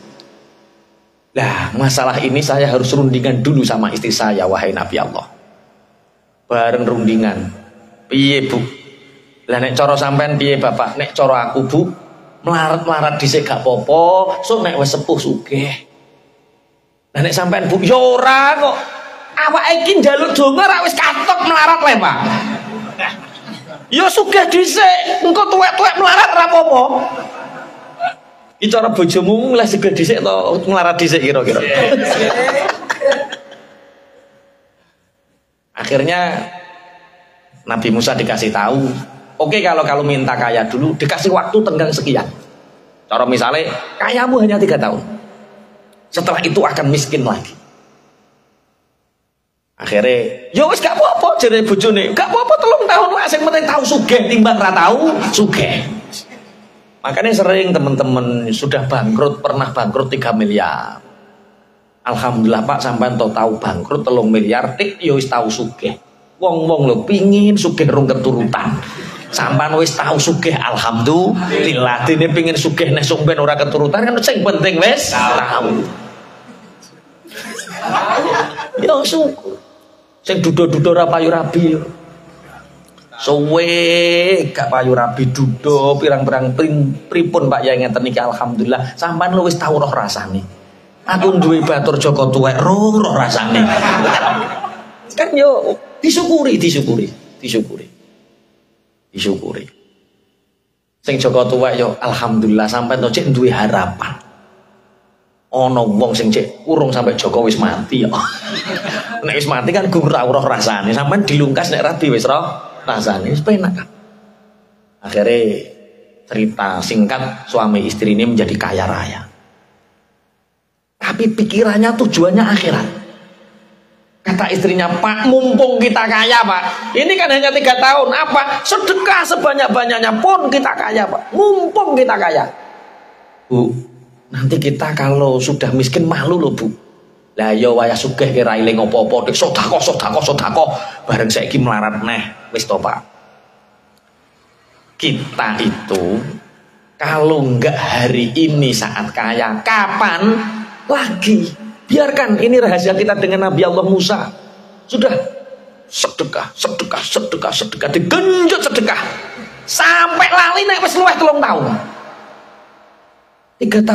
Nah, masalah ini saya harus rundingan dulu sama istri saya wahai Nabi Allah. Bareng rundingan, piye Bu? Lah nek cara sampean piye Bapak? Nek cara aku Bu, melarat-melarat dhisik gak apa-apa, sok nek wis sepuh sugih. Lah nek sampean Bu, ya ora kok. Awake iki njaluk donga ra wis katok melarat le, Pak. Ya sugih dhisik, engko tuwek-tuwek melarat ra apa-apa. Iki cara bojomu mulai sugih dhisik to melarat dhisik kira-kira. Akhirnya Nabi Musa dikasih tahu, oke, kalau minta kaya dulu, dikasih waktu tenggang sekian. Cara misalnya, kayamu hanya 3 tahun. Setelah itu akan miskin lagi. Akhirnya, ya wis gak apa-apa jare bojone. Gak apa-apa 3 tahun lah, sing penting tahu sugih timbang ra tahu sugih. Makanya sering teman-teman sudah bangkrut, pernah bangkrut 3 miliar. Alhamdulillah Pak, sampean tahu bangkrut 3 miliar, tik ya wis tahu sugih. Wong-wong lho pingin sugih rung keturutan. Sampean wis tahu sugih, alhamdulillah. Dene pengin sugih nek sampean ora keturutan kan sing penting wis tahu. Ya syukur. Sing dudo-dudo ora payu rabi. Suwe gak payu rabi dudo pirang-pirang pripun Pak ya ngeten iki alhamdulillah. Sampean lu wis tahu roh rasane. Aku duwe batur Joko tuwek roh rasane. Kan yo disyukuri. Sing Joko tuwek yo alhamdulillah sampean to cek duwe harapan. Ana wong sing cek urung sampai Joko wis mati ya. Nek wis mati kan gur roh rasane. Sampean dilungkas nek rabi wis roh rasane wis penak kan. Akhirnya cerita singkat, suami istri ini menjadi kaya raya. Tapi pikirannya tujuannya akhirat. Kata istrinya, Pak, mumpung kita kaya Pak, ini kan hanya 3 tahun, apa? Sedekah sebanyak-banyaknya pun kita kaya Pak, mumpung kita kaya. Bu, nanti kita kalau sudah miskin malu loh Bu. Lah yo wayah sugih kira eling apa-apa dik sedekah bareng saiki melarat neh wis to Pak. Kita itu kalau enggak hari ini saat kaya, kapan lagi? Biarkan ini rahasia kita dengan Nabi Allah Musa. Sudah sedekah, digenjot sedekah. Sampai lali nek wis luwih 3 tahun. 3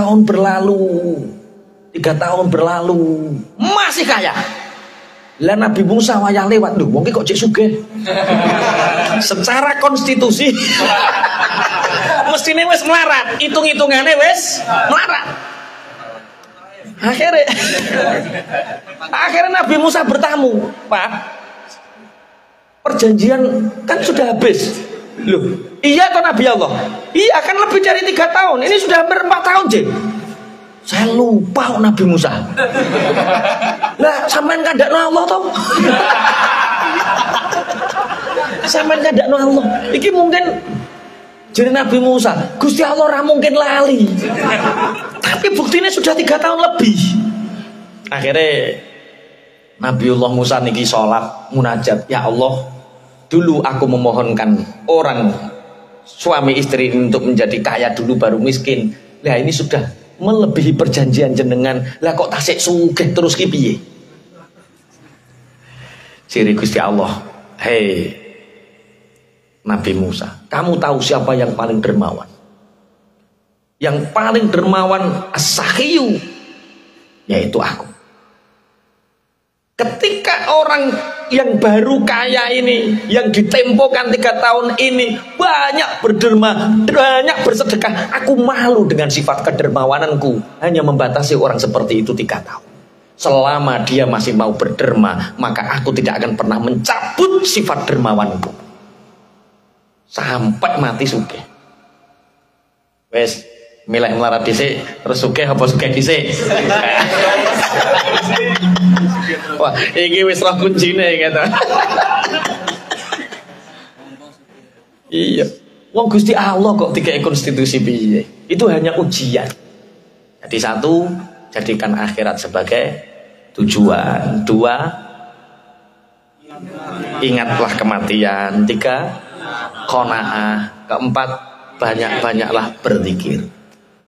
tahun berlalu, masih kaya. Lah Nabi Musa wayah lewat, lho wong kok cek sugih. Secara konstitusi mestine wis melarat, hitung-hitungane wis melarat. Akhirnya Nabi Musa bertamu, Pak, perjanjian kan sudah habis. Loh, iya toh Nabi Allah? Iya kan lebih dari 3 tahun. Ini sudah hampir 4 tahun, Jeng. Saya lupa Nabi Musa. Lah, sampean kandakno Allah toh? Sampean kandakno Allah. Iki mungkin jadi Nabi Musa, Gusti Allah ora mungkin lali. Tapi buktinya sudah 3 tahun lebih. Akhirnya Nabiullah Musa niki sholat munajat, ya Allah, dulu aku memohonkan orang suami istri untuk menjadi kaya dulu baru miskin. Lah ini sudah melebihi perjanjian jenengan. Lah kok tasik sugih terus ki piye? Siri Gusti Allah, hei Nabi Musa, kamu tahu siapa yang paling dermawan? Yang paling dermawan as-sakhiyu, yaitu aku. Ketika orang yang baru kaya ini, yang ditempokan 3 tahun ini banyak berderma, banyak bersedekah, aku malu dengan sifat kedermawananku. Hanya membatasi orang seperti itu 3 tahun. Selama dia masih mau berderma, maka aku tidak akan pernah mencabut sifat dermawanku sampai mati sugih. Wes milih melarat dhisik terus sugih apa sugih dhisik? Wah, iki wis roh kuncine kata. Iya. Wong Gusti Allah kok dikai konstitusi piye? Itu hanya ujian. Jadi 1, jadikan akhirat sebagai tujuan. 2, ingatlah kematian. 3, qanaah. 4, banyak-banyaklah berzikir.